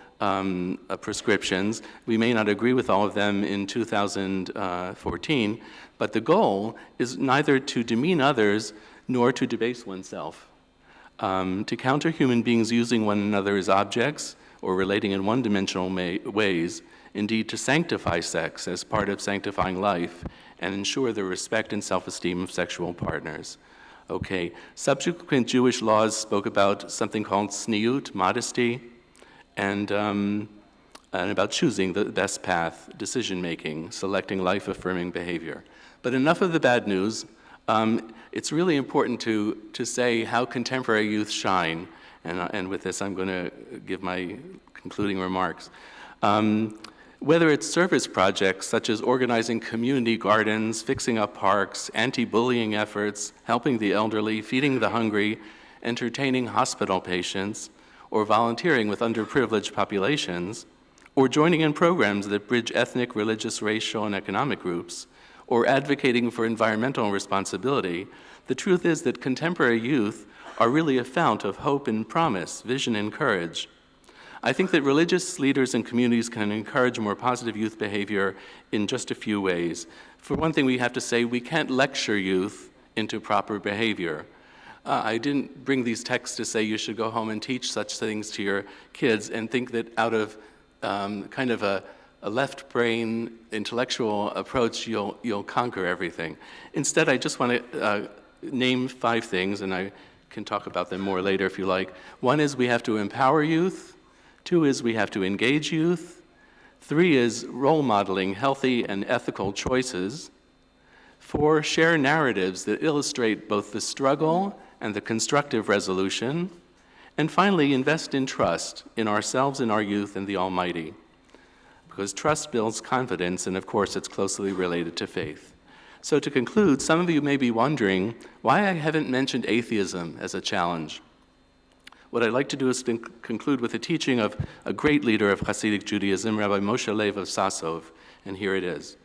prescriptions. We may not agree with all of them in 2014, but the goal is neither to demean others nor to debase oneself. To counter human beings using one another as objects or relating in one-dimensional ways, indeed to sanctify sex as part of sanctifying life and ensure the respect and self-esteem of sexual partners. Okay, subsequent Jewish laws spoke about something called tzniut, modesty, and about choosing the best path, decision-making, selecting life-affirming behavior. But enough of the bad news. It's really important to say how contemporary youth shine, and with this I'm going to give my concluding remarks. Whether it's service projects such as organizing community gardens, fixing up parks, anti-bullying efforts, helping the elderly, feeding the hungry, entertaining hospital patients, or volunteering with underprivileged populations, or joining in programs that bridge ethnic, religious, racial, and economic groups, or advocating for environmental responsibility, the truth is that contemporary youth are really a fount of hope and promise, vision and courage. I think that religious leaders and communities can encourage more positive youth behavior in just a few ways. For one thing, we have to say we can't lecture youth into proper behavior. I didn't bring these texts to say you should go home and teach such things to your kids and think that out of kind of a left brain intellectual approach, you'll conquer everything. Instead, I just want to name 5 things, and I can talk about them more later if you like. 1 is we have to empower youth. 2 is we have to engage youth. 3 is role modeling healthy and ethical choices. 4, share narratives that illustrate both the struggle and the constructive resolution. And finally, invest in trust in ourselves and our youth and the Almighty. Because trust builds confidence, and of course, it's closely related to faith. So to conclude, some of you may be wondering why I haven't mentioned atheism as a challenge. What I'd like to do is to conclude with a teaching of a great leader of Hasidic Judaism, Rabbi Moshe Leib of Sasov, and here it is.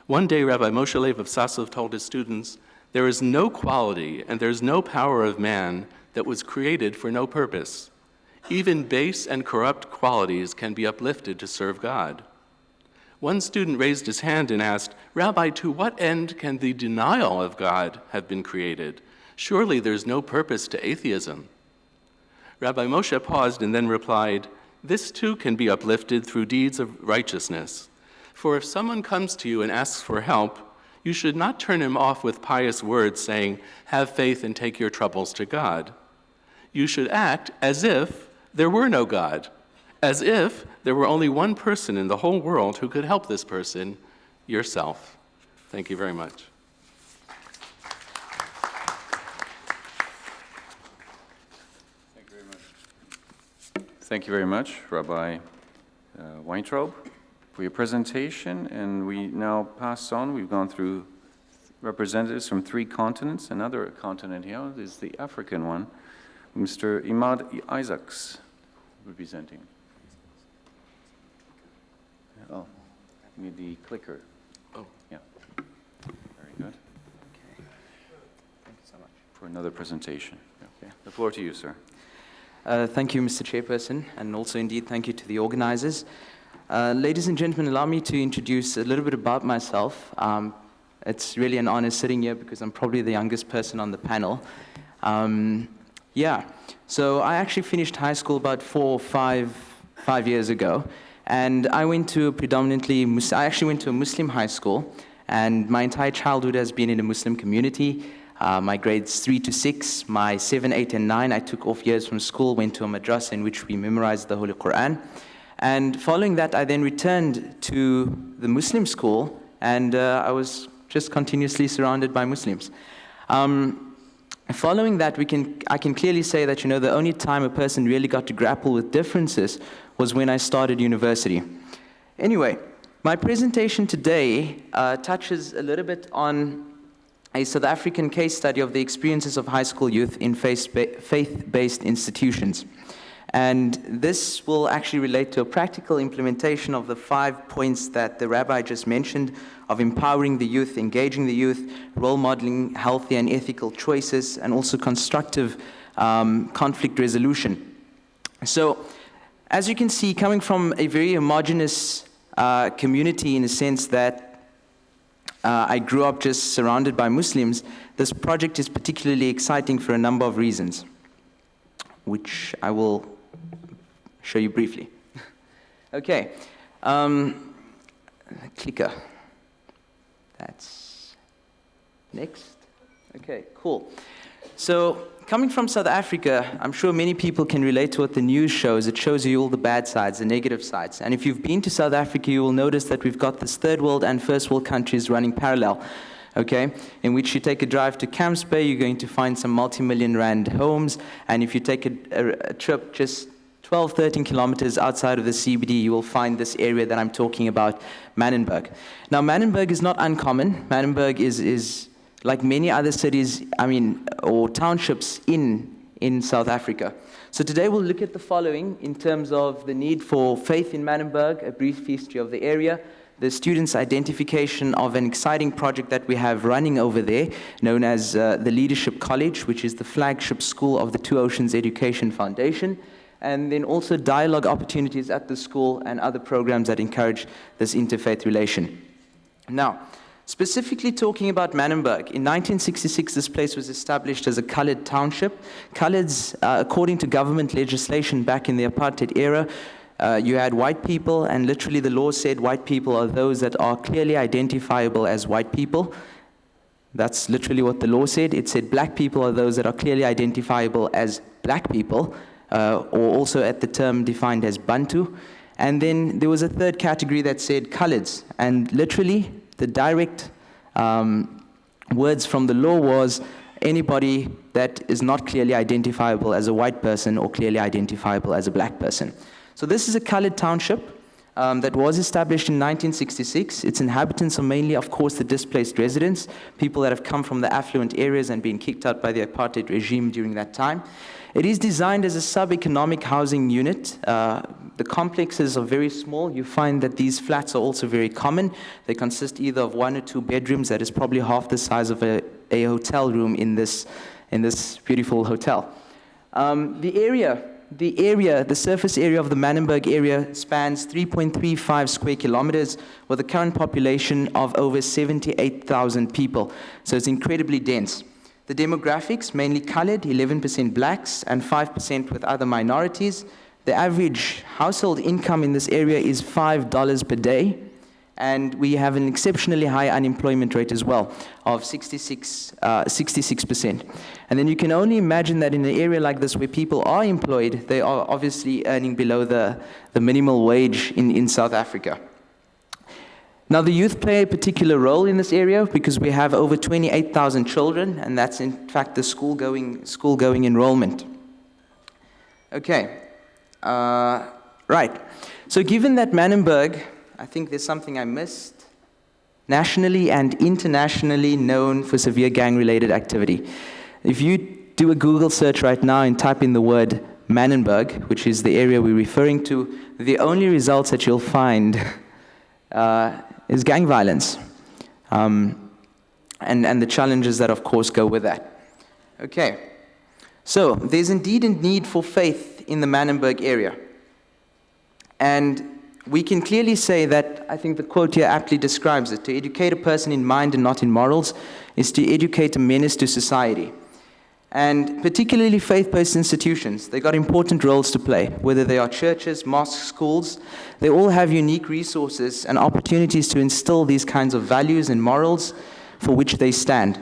One day, Rabbi Moshe Leib of Sasov told his students, "There is no quality and there's no power of man that was created for no purpose. Even base and corrupt qualities can be uplifted to serve God." One student raised his hand and asked, "Rabbi, to what end can the denial of God have been created? Surely there's no purpose to atheism." Rabbi Moshe paused and then replied, "This too can be uplifted through deeds of righteousness. For if someone comes to you and asks for help, you should not turn him off with pious words saying, 'Have faith and take your troubles to God.' You should act as if there were no God, as if there were only one person in the whole world who could help this person, yourself." Thank you very much. Thank you very much, Rabbi Weintraub, for your presentation. And we now pass on. We've gone through representatives from 3 continents. Another continent here is the African one. Mr. Imad Isaacs representing. Oh, you need the clicker. Oh. Yeah. Very good. Okay. Thank you so much. For another presentation. Okay. The floor to you, sir. Thank you, Mr. Chairperson, and also indeed thank you to the organizers. Ladies and gentlemen, allow me to introduce a little bit about myself. It's really an honor sitting here because I'm probably the youngest person on the panel. So I actually finished high school about 5 years ago, and I went to I actually went to a Muslim high school, and my entire childhood has been in a Muslim community. My grades 3 to 6, my 7, 8, and 9, I took off years from school, went to a madrasa in which we memorized the Holy Quran. And following that, I then returned to the Muslim school, and I was just continuously surrounded by Muslims. Following that, I can clearly say that, the only time a person really got to grapple with differences was when I started university. Anyway, my presentation today touches a little bit on a South African case study of the experiences of high school youth in faith-based institutions. And this will actually relate to a practical implementation of the 5 points that the rabbi just mentioned of empowering the youth, engaging the youth, role modeling healthy and ethical choices, and also constructive conflict resolution. So, as you can see, coming from a very homogeneous community in the sense that I grew up just surrounded by Muslims, this project is particularly exciting for a number of reasons, which I will show you briefly. Okay, clicker. That's next. Okay, cool. So, coming from South Africa, I'm sure many people can relate to what the news shows. It shows you all the bad sides, the negative sides. And if you've been to South Africa, you will notice that we've got this third world and first world countries running parallel, okay? In which you take a drive to Camps Bay, you're going to find some multi-million rand homes. And if you take a trip just 12, 13 kilometers outside of the CBD, you will find this area that I'm talking about, Manenberg. Now, Manenberg is not uncommon. Manenberg is like many other cities, or townships in South Africa. So today we'll look at the following in terms of the need for faith in Manenberg, a brief history of the area, the students' identification of an exciting project that we have running over there, known as the Leadership College, which is the flagship school of the Two Oceans Education Foundation, and then also dialogue opportunities at the school and other programs that encourage this interfaith relation. Now, specifically talking about Manenberg, in 1966 this place was established as a colored township. Coloreds, according to government legislation back in the apartheid era, you had white people, and literally the law said white people are those that are clearly identifiable as white people. That's literally what the law said. It said black people are those that are clearly identifiable as black people, or also at the term defined as Bantu. And then there was a third category that said coloreds, and literally the direct words from the law was anybody that is not clearly identifiable as a white person or clearly identifiable as a black person. So this is a colored township that was established in 1966. Its inhabitants are mainly, of course, the displaced residents, people that have come from the affluent areas and been kicked out by the apartheid regime during that time. It is designed as a sub-economic housing unit. The complexes are very small. You find that these flats are also very common. They consist either of 1 or 2 bedrooms that is probably half the size of a hotel room in this beautiful hotel. The surface area of the Manenberg area spans 3.35 square kilometers with a current population of over 78,000 people. So it's incredibly dense. The demographics, mainly colored, 11% blacks and 5% with other minorities. The average household income in this area is $5 per day. And we have an exceptionally high unemployment rate as well of 66%. And then you can only imagine that in an area like this where people are employed, they are obviously earning below the minimal wage in South Africa. Now the youth play a particular role in this area because we have over 28,000 children, and that's in fact the school-going enrollment. Okay, right. So given that Manenberg, I think there's something I missed, nationally and internationally known for severe gang-related activity. If you do a Google search right now and type in the word Manenberg, which is the area we're referring to, the only results that you'll find is gang violence, and the challenges that, of course, go with that. Okay, so there's indeed a need for faith in the Manenberg area. And we can clearly say that, I think the quote here aptly describes it, to educate a person in mind and not in morals is to educate a menace to society. And particularly faith-based institutions, they've got important roles to play, whether they are churches, mosques, schools. They all have unique resources and opportunities to instill these kinds of values and morals for which they stand.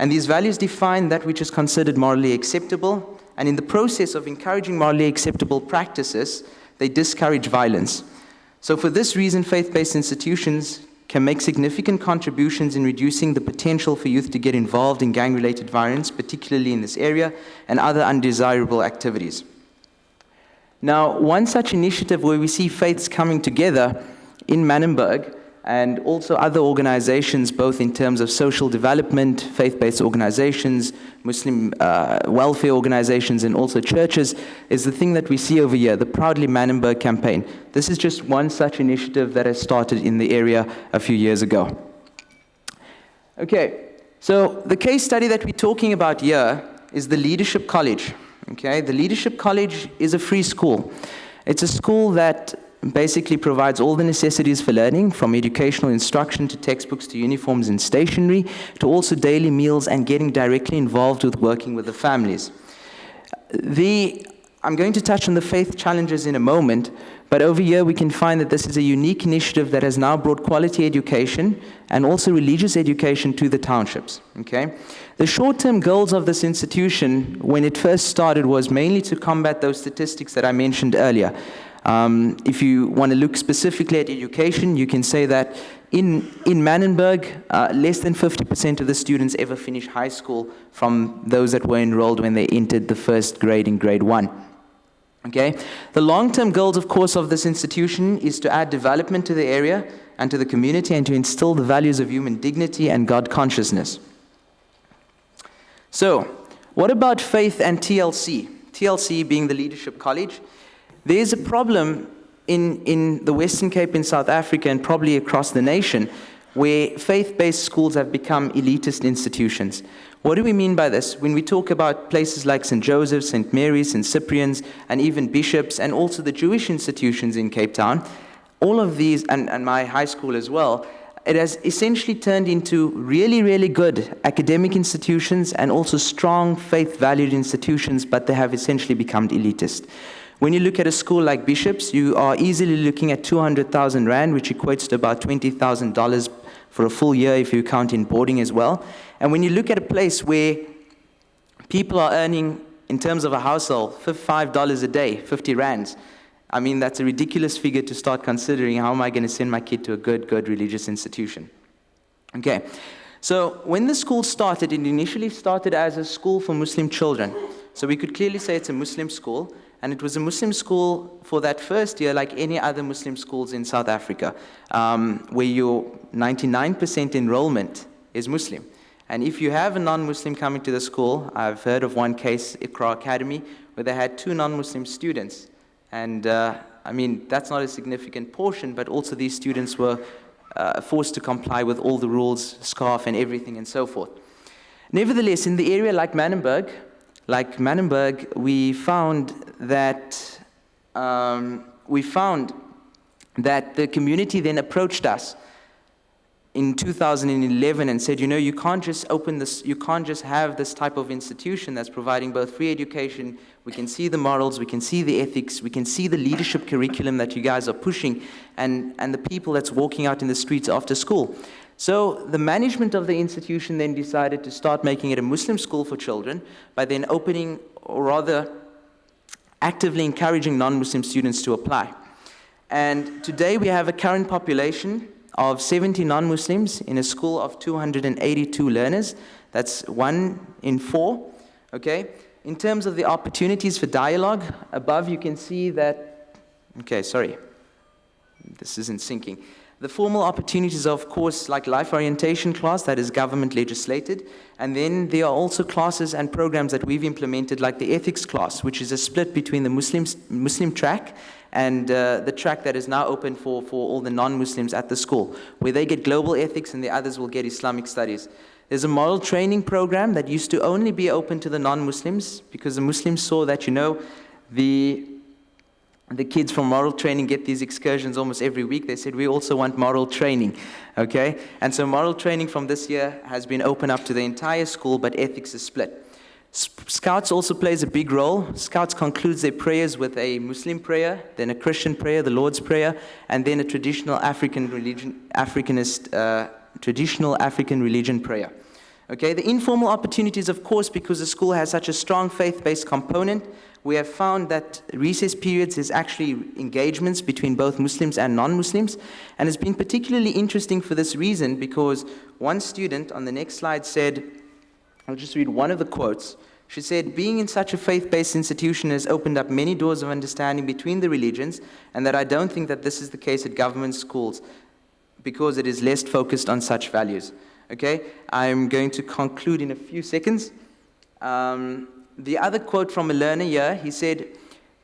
And these values define that which is considered morally acceptable, and in the process of encouraging morally acceptable practices, they discourage violence. So for this reason, faith-based institutions can make significant contributions in reducing the potential for youth to get involved in gang-related violence, particularly in this area, and other undesirable activities. Now, one such initiative where we see faiths coming together in Manenberg, and also other organizations, both in terms of social development, faith-based organizations, Muslim welfare organizations, and also churches, is the thing that we see over here, the Proudly Manenberg campaign. This is just one such initiative that has started in the area a few years ago. Okay, so the case study that we're talking about here is the Leadership College. Okay, the Leadership College is a free school. It's a school that basically provides all the necessities for learning, from educational instruction to textbooks to uniforms and stationery, to also daily meals and getting directly involved with working with the families. I'm going to touch on the faith challenges in a moment, but over here we can find that this is a unique initiative that has now brought quality education and also religious education to the townships. Okay? The short-term goals of this institution, when it first started, was mainly to combat those statistics that I mentioned earlier. If you want to look specifically at education, you can say that in Manenberg, less than 50% of the students ever finish high school from those that were enrolled when they entered the first grade in grade 1. Okay? The long-term goals, of course, of this institution is to add development to the area and to the community and to instill the values of human dignity and God consciousness. So, what about faith and TLC? TLC being the Leadership College. There's a problem in the Western Cape in South Africa and probably across the nation, where faith-based schools have become elitist institutions. What do we mean by this? When we talk about places like St. Joseph's, St. Mary's, St. Cyprian's, and even Bishop's, and also the Jewish institutions in Cape Town, all of these, and my high school as well, it has essentially turned into really, really good academic institutions and also strong faith-valued institutions, but they have essentially become elitist. When you look at a school like Bishop's, you are easily looking at 200,000 Rand, which equates to about $20,000 for a full year if you count in boarding as well. And when you look at a place where people are earning, in terms of a household, $5 a day, 50 Rands, I mean, that's a ridiculous figure to start considering how am I going to send my kid to a good religious institution. Okay, so when the school started, it initially started as a school for Muslim children. So we could clearly say it's a Muslim school, and it was a Muslim school for that first year like any other Muslim schools in South Africa, where your 99% enrollment is Muslim. And if you have a non-Muslim coming to the school, I've heard of one case, Iqra Academy, where they had 2 non-Muslim students. And I mean, that's not a significant portion, but also these students were forced to comply with all the rules, scarf and everything and so forth. Nevertheless, in the area like Manenberg, we found that the community then approached us in 2011 and said, you know, you can't just open this, you can't just have this type of institution that's providing both free education. We can see the morals, we can see the ethics, we can see the leadership curriculum that you guys are pushing, and the people that's walking out in the streets after school. So the management of the institution then decided to start making it a Muslim school for children by then opening, or rather actively encouraging non-Muslim students to apply. And today we have a current population of 70 non-Muslims in a school of 282 learners. That's 1 in 4, okay? In terms of the opportunities for dialogue, above you can see that, okay, sorry, this isn't syncing. The formal opportunities are, of course, like life orientation class, that is government legislated, and then there are also classes and programs that we've implemented, like the ethics class, which is a split between the Muslim track and the track that is now open for all the non-Muslims at the school, where they get global ethics and the others will get Islamic studies. There's a moral training program that used to only be open to the non-Muslims, because the Muslims saw that, you know, the kids from moral training get these excursions almost every week. They said, we also want moral training, okay? And so moral training from this year has been opened up to the entire school, but ethics is split. Scouts also plays a big role. Scouts concludes their prayers with a Muslim prayer, then a Christian prayer, the Lord's Prayer, and then a traditional African religion prayer. Okay, the informal opportunities, of course, because the school has such a strong faith-based component, we have found that recess periods is actually engagements between both Muslims and non-Muslims, and it's been particularly interesting for this reason because one student on the next slide said, I'll just read one of the quotes. She said, being in such a faith-based institution has opened up many doors of understanding between the religions, and that I don't think that this is the case at government schools because it is less focused on such values. Okay, I'm going to conclude in a few seconds. The other quote from a learner here, he said,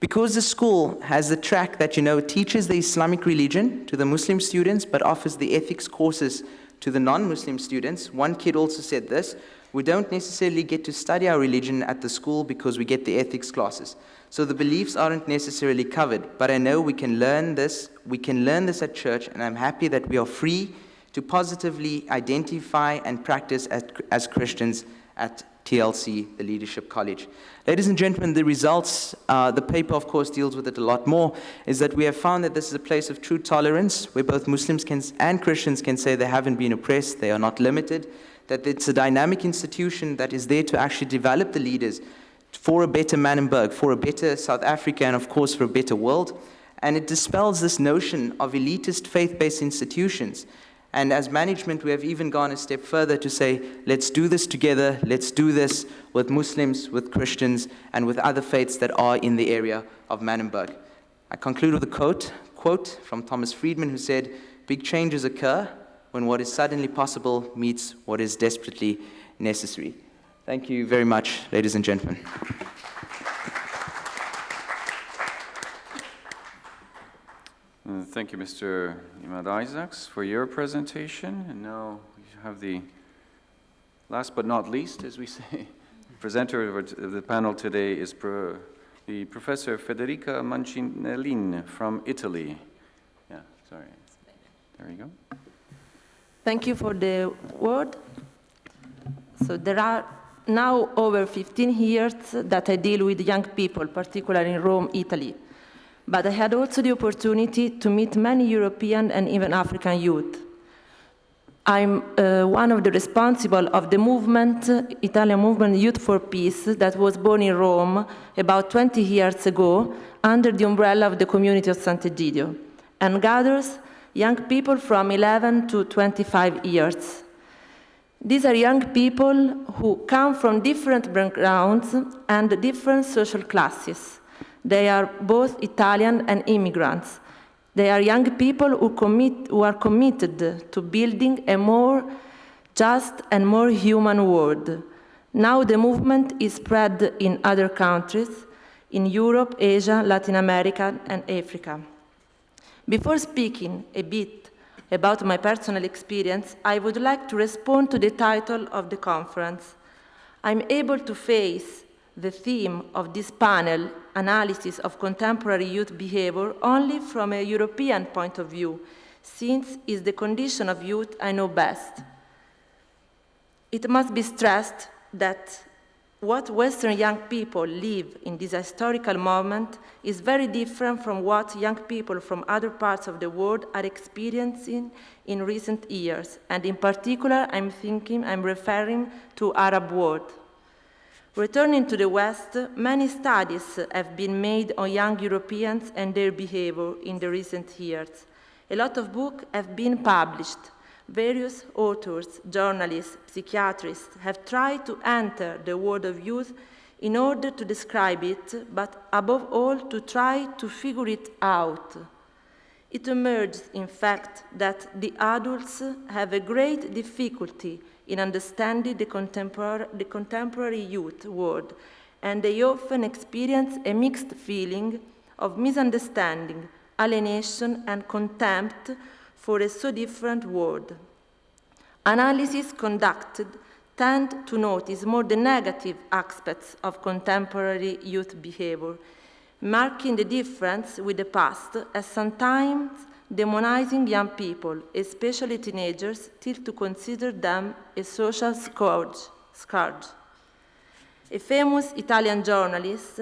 because the school has the track that, you know, teaches the Islamic religion to the Muslim students, but offers the ethics courses to the non-Muslim students. One kid also said this, we don't necessarily get to study our religion at the school because we get the ethics classes. So the beliefs aren't necessarily covered, but I know we can learn this at church, and I'm happy that we are free to positively identify and practice as Christians at TLC, the Leadership College. Ladies and gentlemen, the results, the paper of course deals with it a lot more, is that we have found that this is a place of true tolerance where both Muslims and Christians can say they haven't been oppressed, they are not limited, that it's a dynamic institution that is there to actually develop the leaders for a better Manenberg, for a better South Africa, and of course for a better world. And it dispels this notion of elitist faith-based institutions. And as management, we have even gone a step further to say, let's do this together, let's do this with Muslims, with Christians, and with other faiths that are in the area of Manenberg. I conclude with a quote from Thomas Friedman, who said, big changes occur when what is suddenly possible meets what is desperately necessary. Thank you very much, ladies and gentlemen. Thank you, Mr. Imad Isaacs, for your presentation. And now we have the last but not least, as we say, presenter of the panel today is the Professor Federica Mancinellin from Italy. Yeah, sorry. There you go. Thank you for the word. So there are now over 15 years that I deal with young people, particularly in Rome, Italy. But I had also the opportunity to meet many European and even African youth. I'm one of the responsible of the movement, Italian movement Youth for Peace, that was born in Rome about 20 years ago under the umbrella of the community of Sant'Egidio, and gathers young people from 11 to 25 years. These are young people who come from different backgrounds and different social classes. They are both Italian and immigrants. They are young people who are committed to building a more just and more human world. Now the movement is spread in other countries, in Europe, Asia, Latin America, and Africa. Before speaking a bit about my personal experience, I would like to respond to the title of the conference. I'm able to face the theme of this panel, analysis of contemporary youth behavior, only from a European point of view, since it's the condition of youth I know best. It must be stressed that what Western young people live in this historical moment is very different from what young people from other parts of the world are experiencing in recent years, and in particular, I'm referring to Arab world. Returning to the West, many studies have been made on young Europeans and their behavior in the recent years. A lot of books have been published. Various authors, journalists, psychiatrists have tried to enter the world of youth in order to describe it, but above all, to try to figure it out. It emerges, in fact, that the adults have a great difficulty in understanding the contemporary youth world, and they often experience a mixed feeling of misunderstanding, alienation, and contempt for a so different world. Analyses conducted tend to notice more the negative aspects of contemporary youth behavior, marking the difference with the past as sometimes demonizing young people, especially teenagers, till to consider them a social scourge. A famous Italian journalist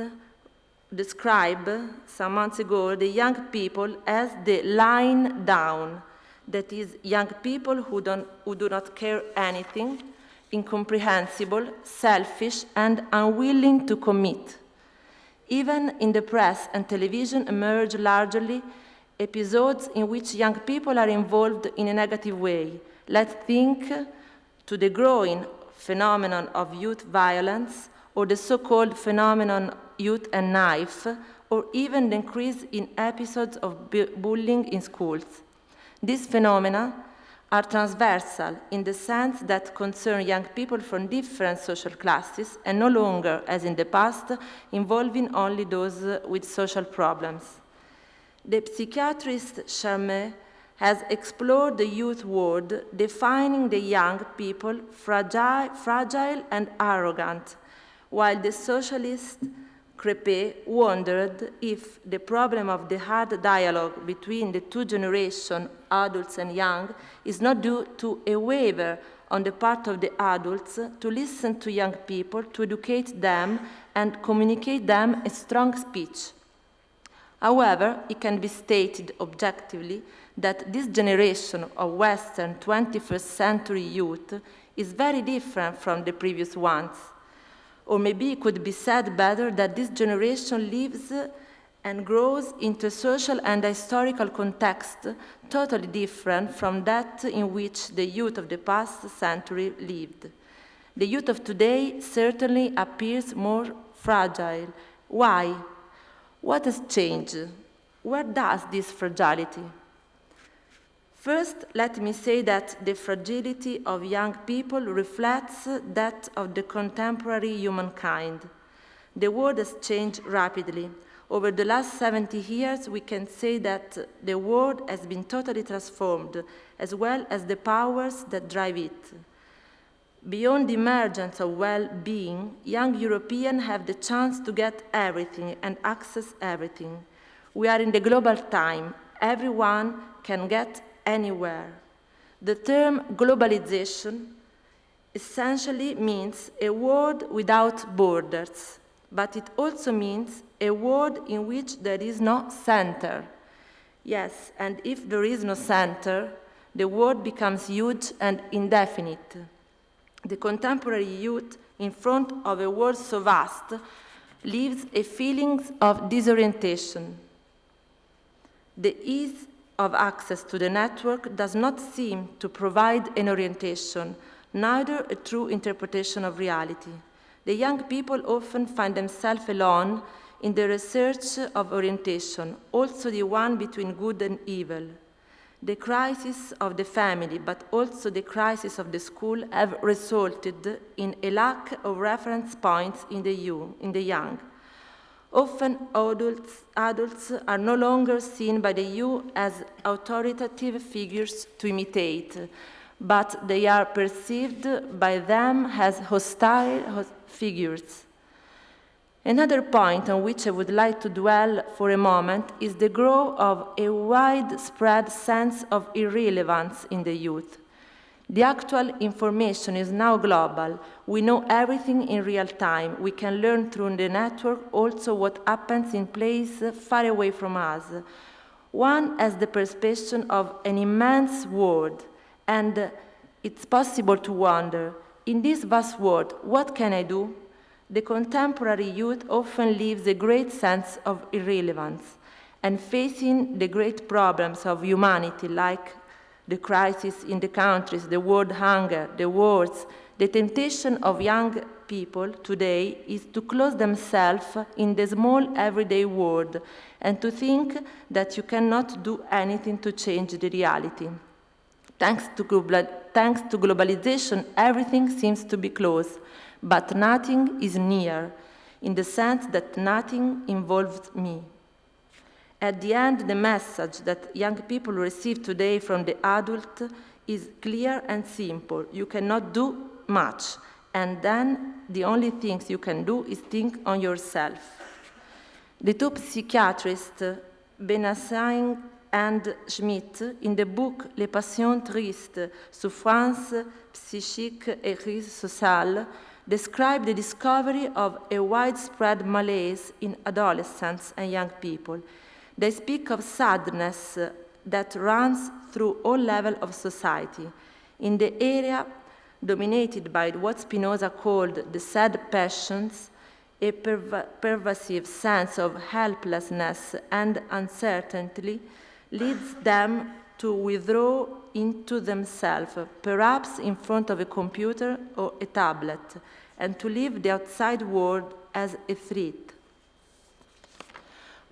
described some months ago the young people as the lying down, that is, young people who do not care anything, incomprehensible, selfish, and unwilling to commit. Even in the press and television emerge largely episodes in which young people are involved in a negative way. Let's think to the growing phenomenon of youth violence, or the so-called phenomenon youth and knife, or even the increase in episodes of bullying in schools. These phenomena are transversal in the sense that concern young people from different social classes and no longer, as in the past, involving only those with social problems. The psychiatrist Charmet has explored the youth world, defining the young people fragile and arrogant, while the socialist Crépé wondered if the problem of the hard dialogue between the two generations, adults and young, is not due to a waiver on the part of the adults to listen to young people, to educate them, and communicate them a strong speech. However, it can be stated objectively that this generation of Western 21st century youth is very different from the previous ones. Or maybe it could be said better that this generation lives and grows into a social and historical context totally different from that in which the youth of the past century lived. The youth of today certainly appears more fragile. Why? What has changed? Where does this fragility? First, let me say that the fragility of young people reflects that of the contemporary humankind. The world has changed rapidly. Over the last 70 years, we can say that the world has been totally transformed, as well as the powers that drive it. Beyond the emergence of well-being, young Europeans have the chance to get everything and access everything. We are in the global time. Everyone can get anywhere. The term globalization essentially means a world without borders, but it also means a world in which there is no center. Yes, and if there is no center, the world becomes huge and indefinite. The contemporary youth, in front of a world so vast, lives a feeling of disorientation. The ease of access to the network does not seem to provide an orientation, neither a true interpretation of reality. The young people often find themselves alone in the research of orientation, also the one between good and evil. The crisis of the family, but also the crisis of the school, have resulted in a lack of reference points in the young. Often adults are no longer seen by the youth as authoritative figures to imitate, but they are perceived by them as hostile figures. Another point on which I would like to dwell for a moment is the growth of a widespread sense of irrelevance in the youth. The actual information is now global. We know everything in real time. We can learn through the network also what happens in places far away from us. One has the perception of an immense world, and it's possible to wonder, in this vast world, what can I do? The contemporary youth often lives a great sense of irrelevance, and facing the great problems of humanity, like the crisis in the countries, the world hunger, the wars, the temptation of young people today is to close themselves in the small everyday world and to think that you cannot do anything to change the reality. Thanks to globalization, everything seems to be close, but nothing is near, in the sense that nothing involves me. At the end, the message that young people receive today from the adult is clear and simple. You cannot do much, and then the only things you can do is think on yourself. The two psychiatrists, Benassin and Schmidt, in the book Les Passions Tristes, Souffrance psychique et crise sociale, describe the discovery of a widespread malaise in adolescents and young people. They speak of sadness that runs through all levels of society. In the area dominated by what Spinoza called the sad passions, a pervasive sense of helplessness and uncertainty leads them to withdraw into themselves, perhaps in front of a computer or a tablet, and to leave the outside world as a threat.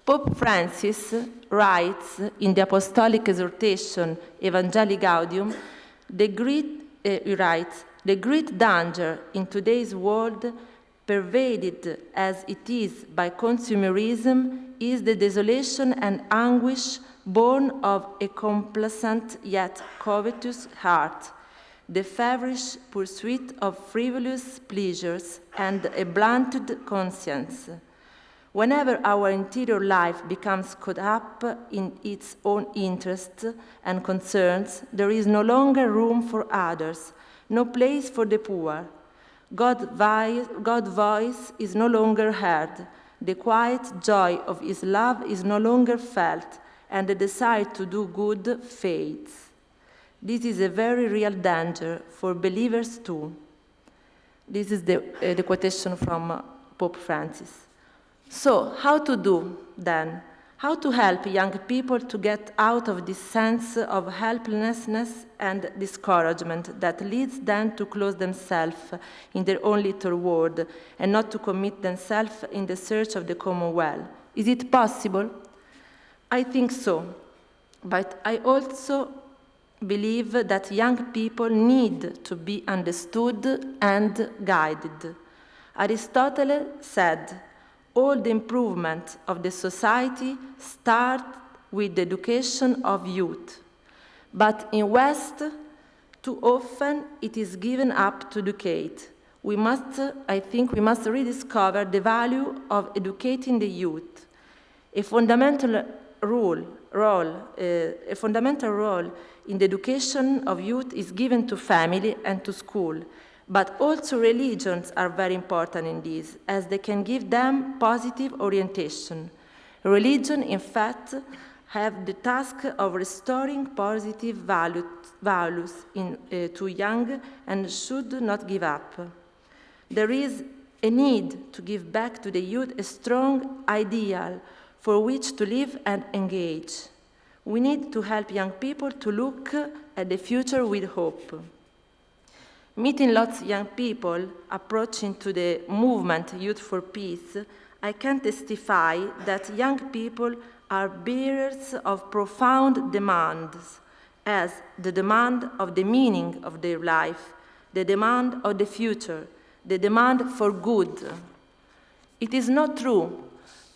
Pope Francis writes in the Apostolic Exhortation Evangelii Gaudium, the great danger in today's world, pervaded as it is by consumerism, is the desolation and anguish born of a complacent yet covetous heart, the feverish pursuit of frivolous pleasures, and a blunted conscience. Whenever our interior life becomes caught up in its own interests and concerns, there is no longer room for others, no place for the poor. God's voice is no longer heard. The quiet joy of his love is no longer felt, and the desire to do good fades. This is a very real danger for believers too. This is the quotation from Pope Francis. So, how to do then? How to help young people to get out of this sense of helplessness and discouragement that leads them to close themselves in their own little world and not to commit themselves in the search of the common well? Is it possible? I think so, but I also believe that young people need to be understood and guided. Aristotle said, all the improvement of the society start with the education of youth. But in West, too often it is given up to educate. I think we must rediscover the value of educating the youth. A fundamental role in the education of youth is given to family and to school, but also religions are very important in this, as they can give them positive orientation. Religion, in fact, have the task of restoring positive values to young and should not give up. There is a need to give back to the youth a strong ideal for which to live and engage. We need to help young people to look at the future with hope. Meeting lots of young people approaching to the movement Youth for Peace, I can testify that young people are bearers of profound demands, as the demand of the meaning of their life, the demand of the future, the demand for good. It is not true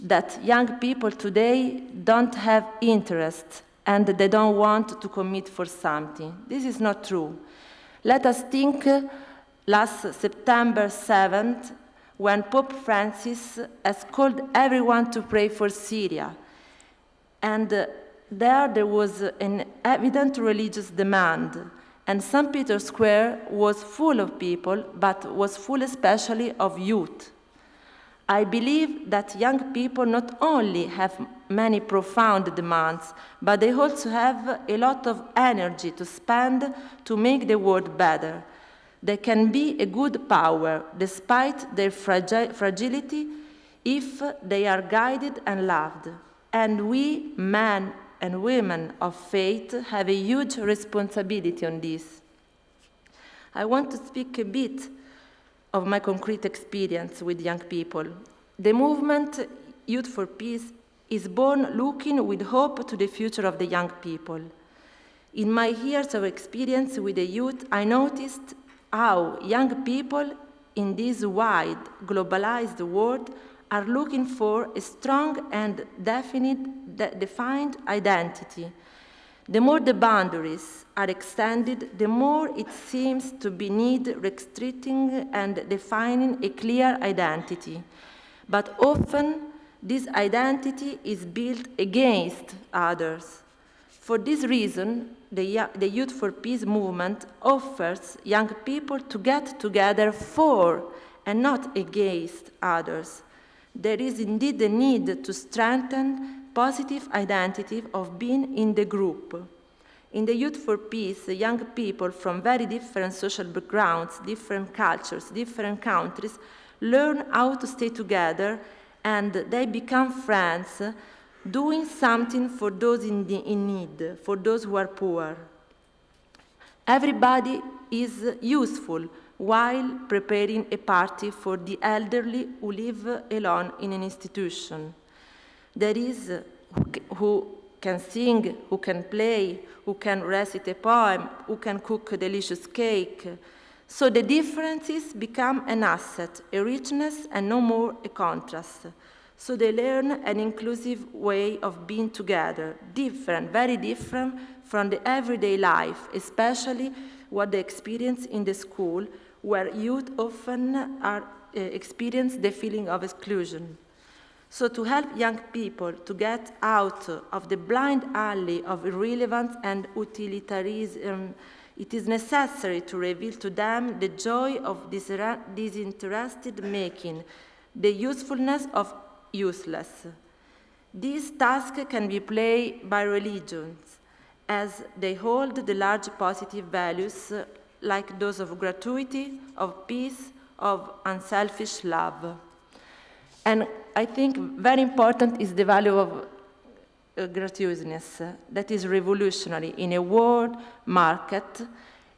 that young people today don't have interest and they don't want to commit for something. This is not true. Let us think last September 7th, when Pope Francis has called everyone to pray for Syria. And there was an evident religious demand. And St. Peter's Square was full of people, but was full especially of youth. I believe that young people not only have many profound demands, but they also have a lot of energy to spend to make the world better. They can be a good power, despite their fragility, if they are guided and loved. And we, men and women of faith, have a huge responsibility on this. I want to speak a bit of my concrete experience with young people. The movement Youth for Peace is born looking with hope to the future of the young people. In my years of experience with the youth, I noticed how young people in this wide, globalized world are looking for a strong and defined identity. The more the boundaries are extended, the more it seems to be need restricting and defining a clear identity. But often, this identity is built against others. For this reason, the Youth for Peace movement offers young people to get together for and not against others. There is indeed a need to strengthen positive identity of being in the group. In the Youth for Peace, young people from very different social backgrounds, different cultures, different countries, learn how to stay together, and they become friends, doing something for those in need, for those who are poor. Everybody is useful while preparing a party for the elderly who live alone in an institution. There is who can sing, who can play, who can recite a poem, who can cook a delicious cake. So the differences become an asset, a richness, and no more a contrast. So they learn an inclusive way of being together, different, very different from the everyday life, especially what they experience in the school, where youth often experience the feeling of exclusion. So to help young people to get out of the blind alley of irrelevance and utilitarianism, it is necessary to reveal to them the joy of disinterested making, the usefulness of useless. This task can be played by religions, as they hold the large positive values like those of gratuity, of peace, of unselfish love. And I think very important is the value of gratuitousness that is revolutionary in a world market,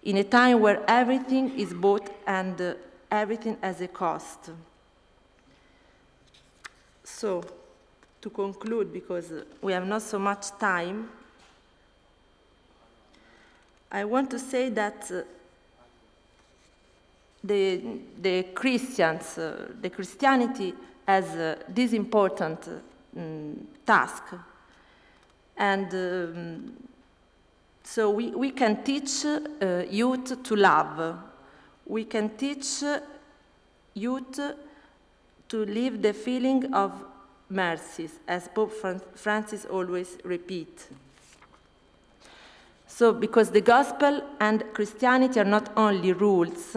in a time where everything is bought and everything has a cost. So, to conclude, because we have not so much time, I want to say that the Christianity as this important task. And so we can teach youth to love. We can teach youth to live the feeling of mercies, as Pope Francis always repeats. So, because the gospel and Christianity are not only rules,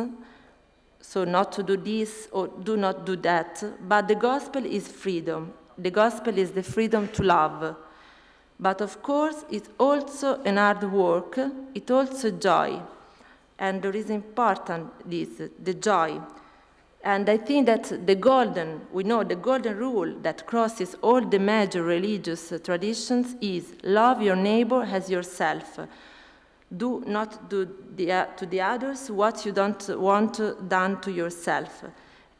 so not to do this or do not do that, but the gospel is freedom. The gospel is the freedom to love. But of course, it's also an hard work, it's also joy. And there is important this, the joy. And I think that we know the golden rule that crosses all the major religious traditions is love your neighbor as yourself. Do not do to the others what you don't want done to yourself.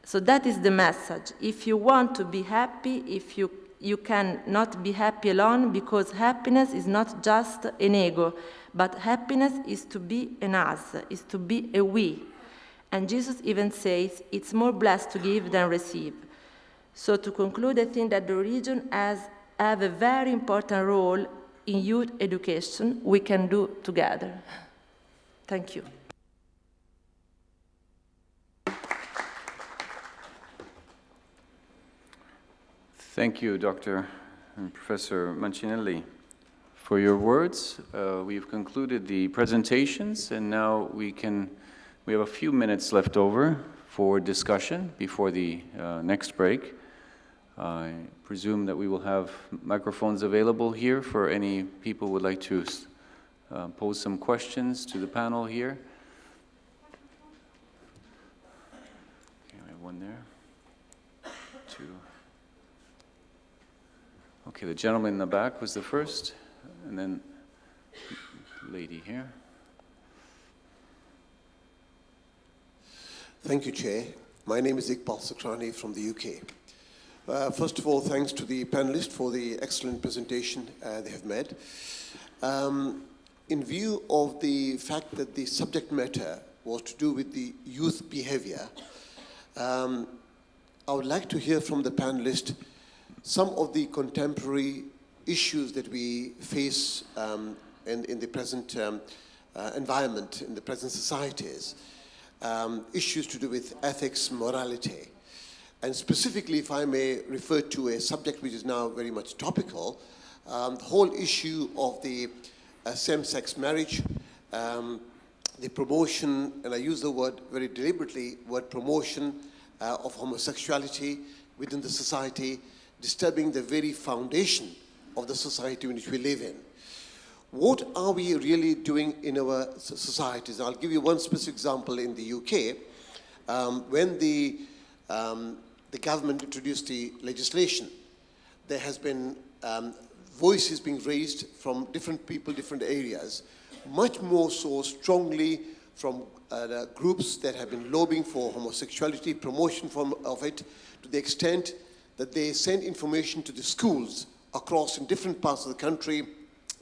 So that is the message. If you want to be happy, if you cannot be happy alone, because happiness is not just an ego, but happiness is to be an us, is to be a we. And Jesus even says, it's more blessed to give than receive. So to conclude, I think that the religion have a very important role in youth education we can do together. Thank you. Thank you, Dr. and Professor Mancinelli, for your words. We've concluded the presentations, and now we have a few minutes left over for discussion before the next break. I presume that we will have microphones available here for any people who would like to pose some questions to the panel here. Okay, we have one there. Two. Okay, the gentleman in the back was the first, and then the lady here. Thank you, Chair. My name is Iqbal Sakrani from the UK. First of all, thanks to the panelists for the excellent presentation they have made. In view of the fact that the subject matter was to do with the youth behavior, I would like to hear from the panelists some of the contemporary issues that we face in the present environment, in the present societies, issues to do with ethics, morality. And specifically, if I may refer to a subject which is now very much topical, the whole issue of the same-sex marriage, the promotion, and I use the word very deliberately, word promotion of homosexuality within the society, disturbing the very foundation of the society in which we live in. What are we really doing in our societies? I'll give you one specific example in the UK. When the government introduced the legislation, there has been voices being raised from different people, different areas, much more so strongly from the groups that have been lobbying for homosexuality, promotion of it, to the extent that they send information to the schools across in different parts of the country,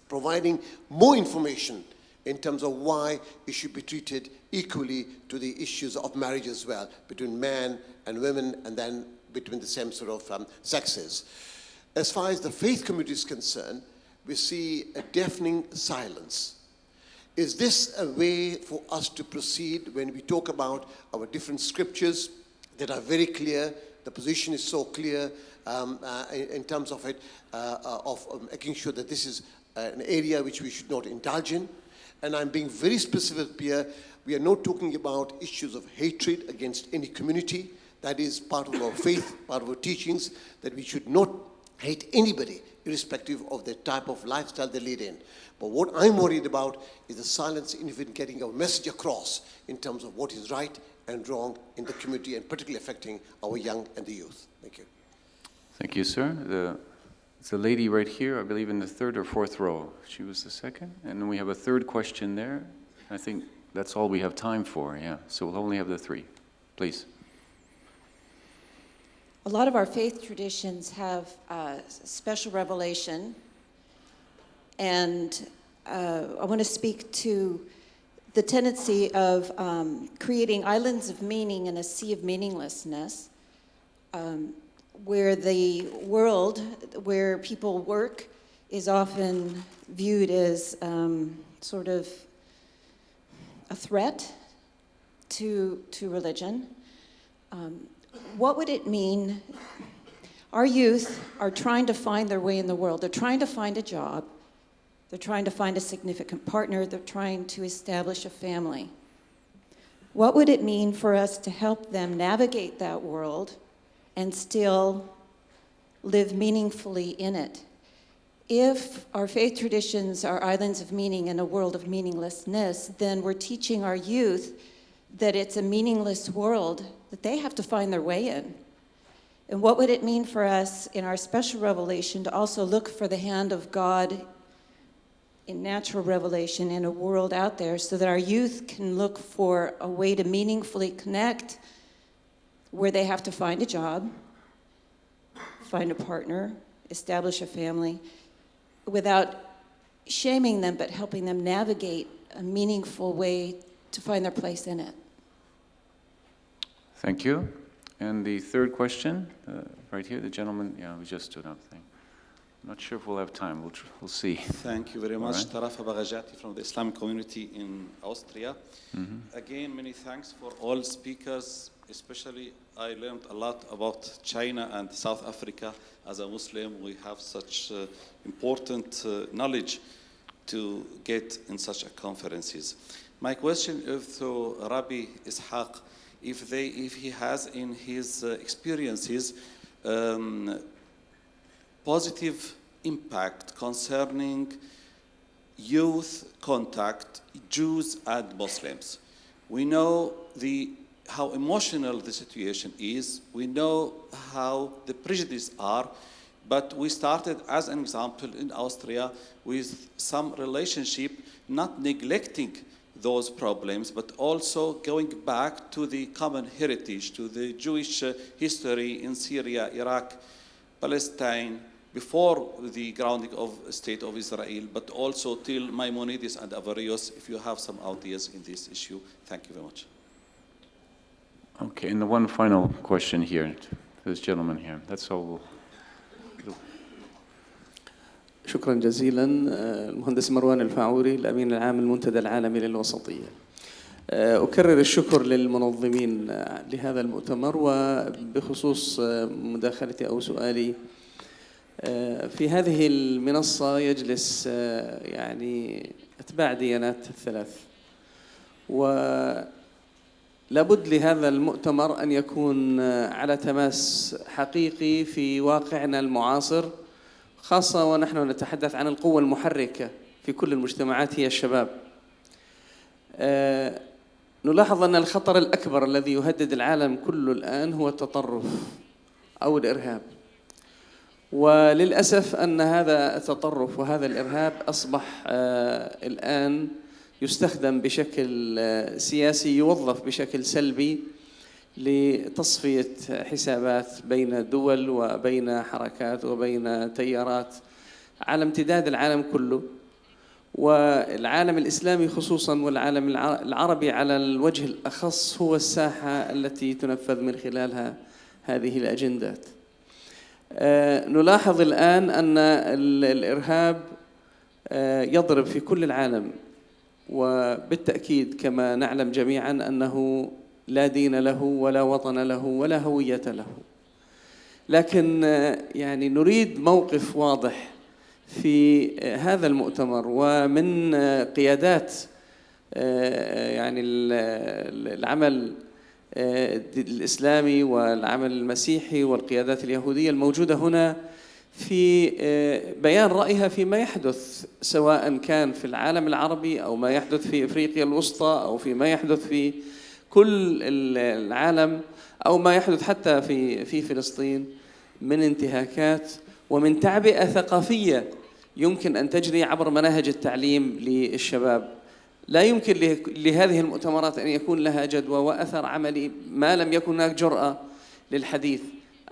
providing more information in terms of why it should be treated equally to the issues of marriage as well, between men and women, and then between the same sort of sexes. As far as the faith community is concerned, we see a deafening silence. Is this a way for us to proceed when we talk about our different scriptures that are very clear? The position is so clear in terms of it, of making sure that this is an area which we should not indulge in. And I'm being very specific here. We are not talking about issues of hatred against any community. That is part of our faith, part of our teachings, that we should not hate anybody, irrespective of the type of lifestyle they lead in. But what I'm worried about is the silence in even getting our message across in terms of what is right and wrong in the community, and particularly affecting our young and the youth. Thank you. Thank you, sir. It's a lady right here, I believe in the third or fourth row. She was the second. And then we have a third question there. I think that's all we have time for, yeah. So we'll only have the three. Please. A lot of our faith traditions have special revelation, and I want to speak to the tendency of creating islands of meaning in a sea of meaninglessness. where the world, where people work, is often viewed as sort of a threat to religion. What would it mean? Our youth are trying to find their way in the world. They're trying to find a job. They're trying to find a significant partner. They're trying to establish a family. What would it mean for us to help them navigate that world and still live meaningfully in it? If our faith traditions are islands of meaning in a world of meaninglessness, then we're teaching our youth that it's a meaningless world that they have to find their way in. And what would it mean for us in our special revelation to also look for the hand of God in natural revelation in a world out there so that our youth can look for a way to meaningfully connect where they have to find a job, find a partner, establish a family, without shaming them, but helping them navigate a meaningful way to find their place in it. Thank you. And the third question, right here, the gentleman, yeah, who just stood up. I'm not sure if we'll have time. We'll see. Thank you very much. Right. Tarafa Bagajati from the Islamic community in Austria. Again, many thanks for all speakers. Especially, I learned a lot about China and South Africa. As a Muslim, we have such important knowledge to get in such conferences. My question is to Rabbi Ishaq, if he has in his experiences positive impact concerning youth contact, Jews and Muslims. We know how emotional the situation is. We know how the prejudices are, but we started as an example in Austria with some relationship, not neglecting those problems, but also going back to the common heritage, to the Jewish history in Syria, Iraq, Palestine, before the grounding of the State of Israel, but also till Maimonides and Averroes, if you have some ideas in this issue. Thank you very much. Okay, and the one final question here, to this gentleman here. That's all we'll... شكرا جزيلا المهندس مروان الفاعوري الأمين العام المنتدى العالمي للوسطية. أكرر الشكر للمنظمين لهذا المؤتمر وبخصوص مداخلتي أو سؤالي في هذه المنصة يجلس يعني أتباع ديانات الثلاث ولابد لهذا المؤتمر أن يكون على تماس حقيقي في واقعنا المعاصر خاصة ونحن نتحدث عن القوة المحركة في كل المجتمعات هي الشباب. نلاحظ أن الخطر الأكبر الذي يهدد العالم كله الآن هو التطرف أو الإرهاب. وللأسف أن هذا التطرف وهذا الإرهاب أصبح الآن يستخدم بشكل سياسي، يوظف بشكل سلبي لتصفية حسابات بين دول وبين حركات وبين تيارات على امتداد العالم كله، والعالم الإسلامي خصوصاً والعالم العربي على الوجه الأخص هو الساحة التي تنفذ من خلالها هذه الأجندات. نلاحظ الآن أن الإرهاب يضرب في كل العالم، وبالتأكيد كما نعلم جميعاً أنه لا دين له ولا وطن له ولا هوية له. لكن يعني نريد موقف واضح في هذا المؤتمر ومن قيادات يعني العمل الإسلامي والعمل المسيحي والقيادات اليهودية الموجودة هنا في بيان رأيها فيما يحدث سواء كان في العالم العربي أو ما يحدث في أفريقيا الوسطى أو فيما يحدث في كل العالم أو ما يحدث حتى في فلسطين من انتهاكات ومن تعبئة ثقافية يمكن أن تجري عبر مناهج التعليم للشباب. لا يمكن لهذه المؤتمرات أن يكون لها جدوى وأثر عملي ما لم يكن هناك جرأة للحديث.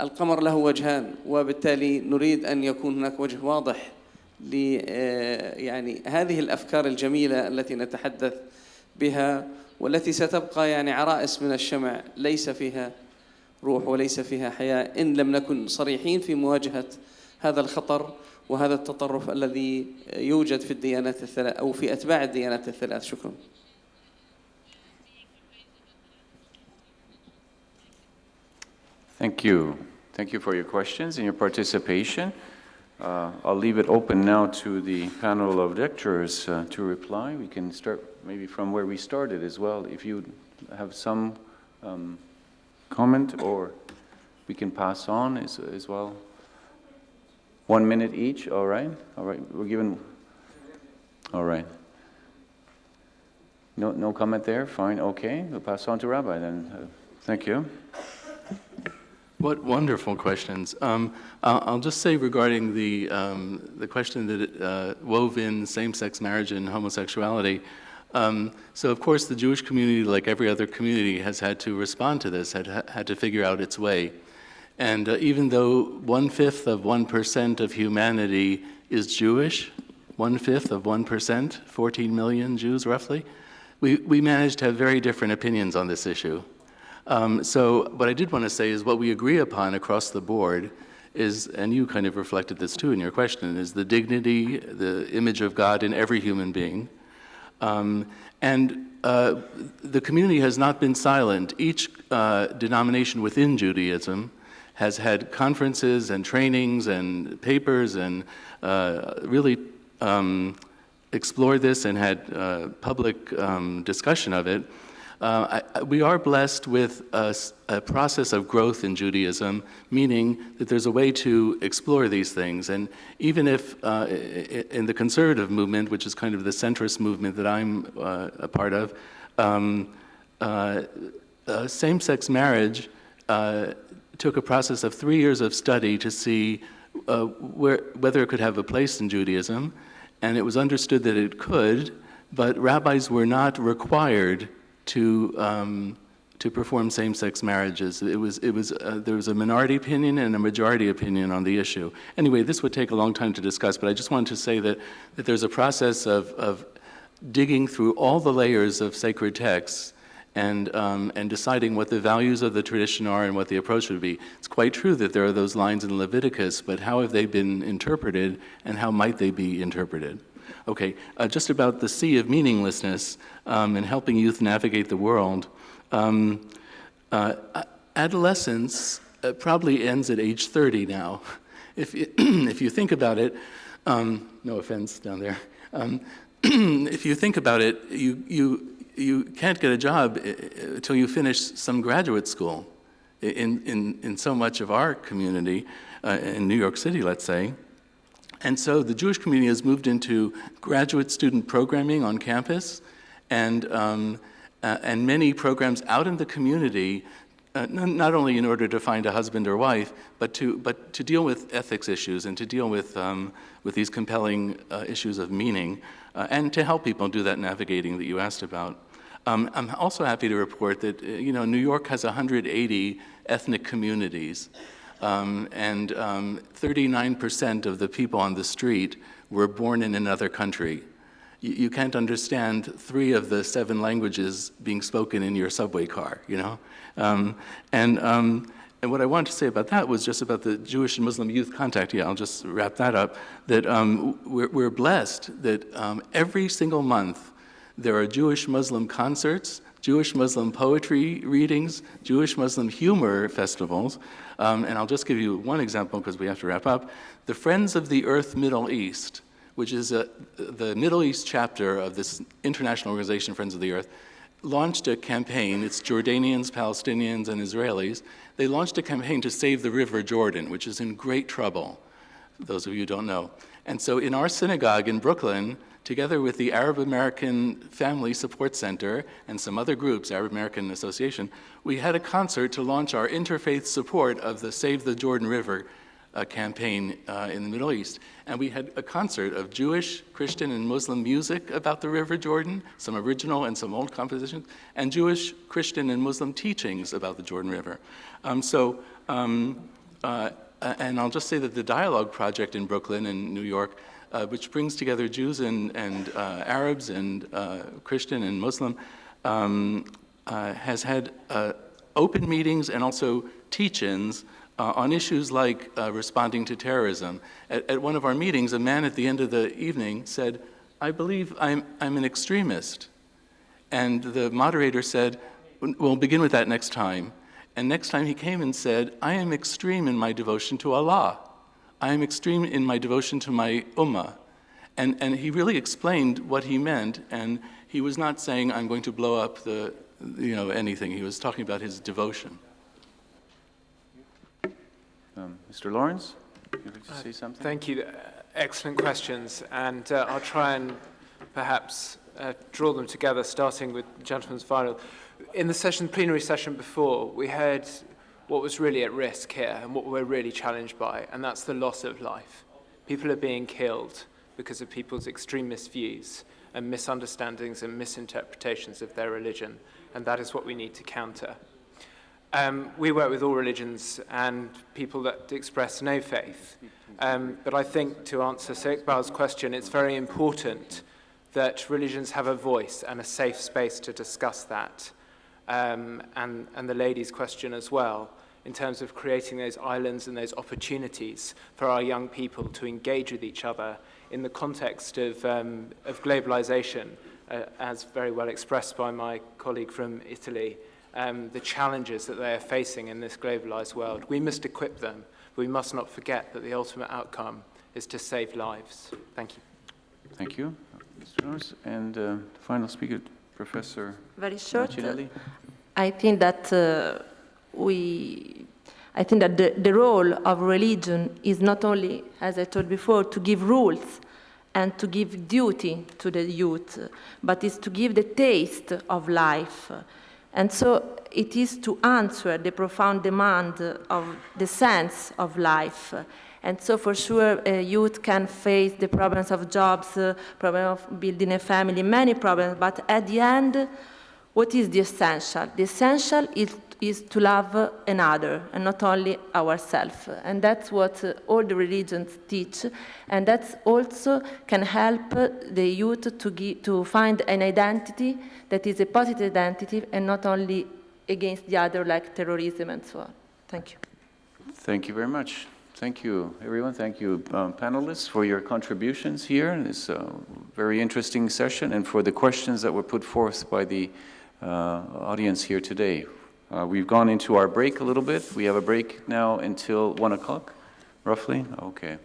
القمر له وجهان، وبالتالي نريد أن يكون هناك وجه واضح يعني هذه الأفكار الجميلة التي نتحدث بها والتي ستبقى يعني عرائس من الشمع ليس فيها روح وليس فيها حياة إن لم نكن صريحين في مواجهة هذا الخطر وهذا التطرف الذي يوجد في الديانات الثلاث أو في أتباع الديانات الثلاث. شكرا. Thank you. Thank you for your questions and your participation. I'll leave it open now to the panel of lecturers to reply. We can start maybe from where we started as well. If you have some comment, or we can pass on as well. 1 minute each, all right? All right, we're given, all right. No comment there, fine, okay. We'll pass on to Rabbi then. Thank you. What wonderful questions. I'll just say regarding the question that wove in same-sex marriage and homosexuality. So of course the Jewish community, like every other community, has had to respond to this, had to figure out its way. And even though 1/5 of 1% of humanity is Jewish, 1/5 of 1%, 14 million Jews roughly, we managed to have very different opinions on this issue. So what I did want to say is what we agree upon across the board is, and you kind of reflected this too in your question, is the dignity, the image of God in every human being. The community has not been silent. Each denomination within Judaism has had conferences and trainings and papers and really explored this and had public discussion of it. We are blessed with a process of growth in Judaism, meaning that there's a way to explore these things. And even if in the conservative movement, which is kind of the centrist movement that I'm a part of, same-sex marriage took a process of 3 years of study to see whether it could have a place in Judaism. And it was understood that it could, but rabbis were not required to perform same-sex marriages. There was a minority opinion and a majority opinion on the issue. Anyway, this would take a long time to discuss, but I just wanted to say that there's a process of digging through all the layers of sacred texts and deciding what the values of the tradition are and what the approach would be. It's quite true that there are those lines in Leviticus, but how have they been interpreted and how might they be interpreted? Okay, just about the sea of meaninglessness and helping youth navigate the world. Adolescence probably ends at age 30 now. If you think about it, no offense down there. If you think about it, you can't get a job until you finish some graduate school in so much of our community, in New York City, let's say. And so the Jewish community has moved into graduate student programming on campus, and many programs out in the community, not only in order to find a husband or wife, but to deal with ethics issues and to deal with these compelling issues of meaning, and to help people do that navigating that you asked about. I'm also happy to report that New York has 180 ethnic communities. And 39% of the people on the street were born in another country. You can't understand 3 of the 7 languages being spoken in your subway car, And what I wanted to say about that was just about the Jewish and Muslim youth contact. Yeah, I'll just wrap that up. That we're blessed that every single month there are Jewish-Muslim concerts, Jewish-Muslim poetry readings, Jewish-Muslim humor festivals. And I'll just give you one example because we have to wrap up. The Friends of the Earth Middle East, which is the Middle East chapter of this international organization, Friends of the Earth, launched a campaign. It's Jordanians, Palestinians, and Israelis. They launched a campaign to save the River Jordan, which is in great trouble, those of you who don't know. And so in our synagogue in Brooklyn, together with the Arab American Family Support Center and some other groups, Arab American Association, we had a concert to launch our interfaith support of the Save the Jordan River campaign in the Middle East. And we had a concert of Jewish, Christian, and Muslim music about the River Jordan, some original and some old compositions, and Jewish, Christian, and Muslim teachings about the Jordan River. And I'll just say that the Dialogue Project in Brooklyn and New York, which brings together Jews and Arabs and Christian and Muslim, has had open meetings and also teach-ins on issues like responding to terrorism. At one of our meetings, a man at the end of the evening said, "I believe I'm an extremist." And the moderator said, "We'll begin with that next time." And next time he came and said, "I am extreme in my devotion to Allah. I am extreme in my devotion to my ummah." And he really explained what he meant, and he was not saying, "I'm going to blow up anything." He was talking about his devotion. Mr. Lawrence, you would like to say something? Thank you. Excellent questions. And I'll try and perhaps draw them together, starting with the gentleman's final. In the plenary session before, we heard what was really at risk here and what we're really challenged by, and that's the loss of life. People are being killed because of people's extremist views and misunderstandings and misinterpretations of their religion, and that is what we need to counter. We work with all religions and people that express no faith, but I think to answer Iqbal's question, it's very important that religions have a voice and a safe space to discuss that, and the lady's question as well, in terms of creating those islands and those opportunities for our young people to engage with each other in the context of globalization, as very well expressed by my colleague from Italy, the challenges that they are facing in this globalized world. We must equip them. We must not forget that the ultimate outcome is to save lives. Thank you. Thank you, Mr. Lawrence. And the final speaker, Professor Very short. Marcinelli. I think that the role of religion is not only, as I told before, to give rules and to give duty to the youth, but is to give the taste of life. And so it is to answer the profound demand of the sense of life. And so for sure, youth can face the problems of jobs, problem of building a family, many problems, but at the end, what is the essential? The essential is to love another and not only ourselves. And that's what all the religions teach. And that also can help the youth to find an identity that is a positive identity and not only against the other like terrorism and so on. Thank you. Thank you very much. Thank you, everyone. Thank you, panelists, for your contributions here in this very interesting session and for the questions that were put forth by the audience here today. We've gone into our break a little bit. We have a break now until 1 o'clock, roughly. Okay,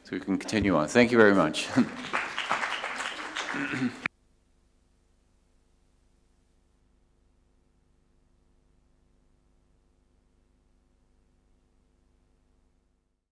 so we can continue on. Thank you very much.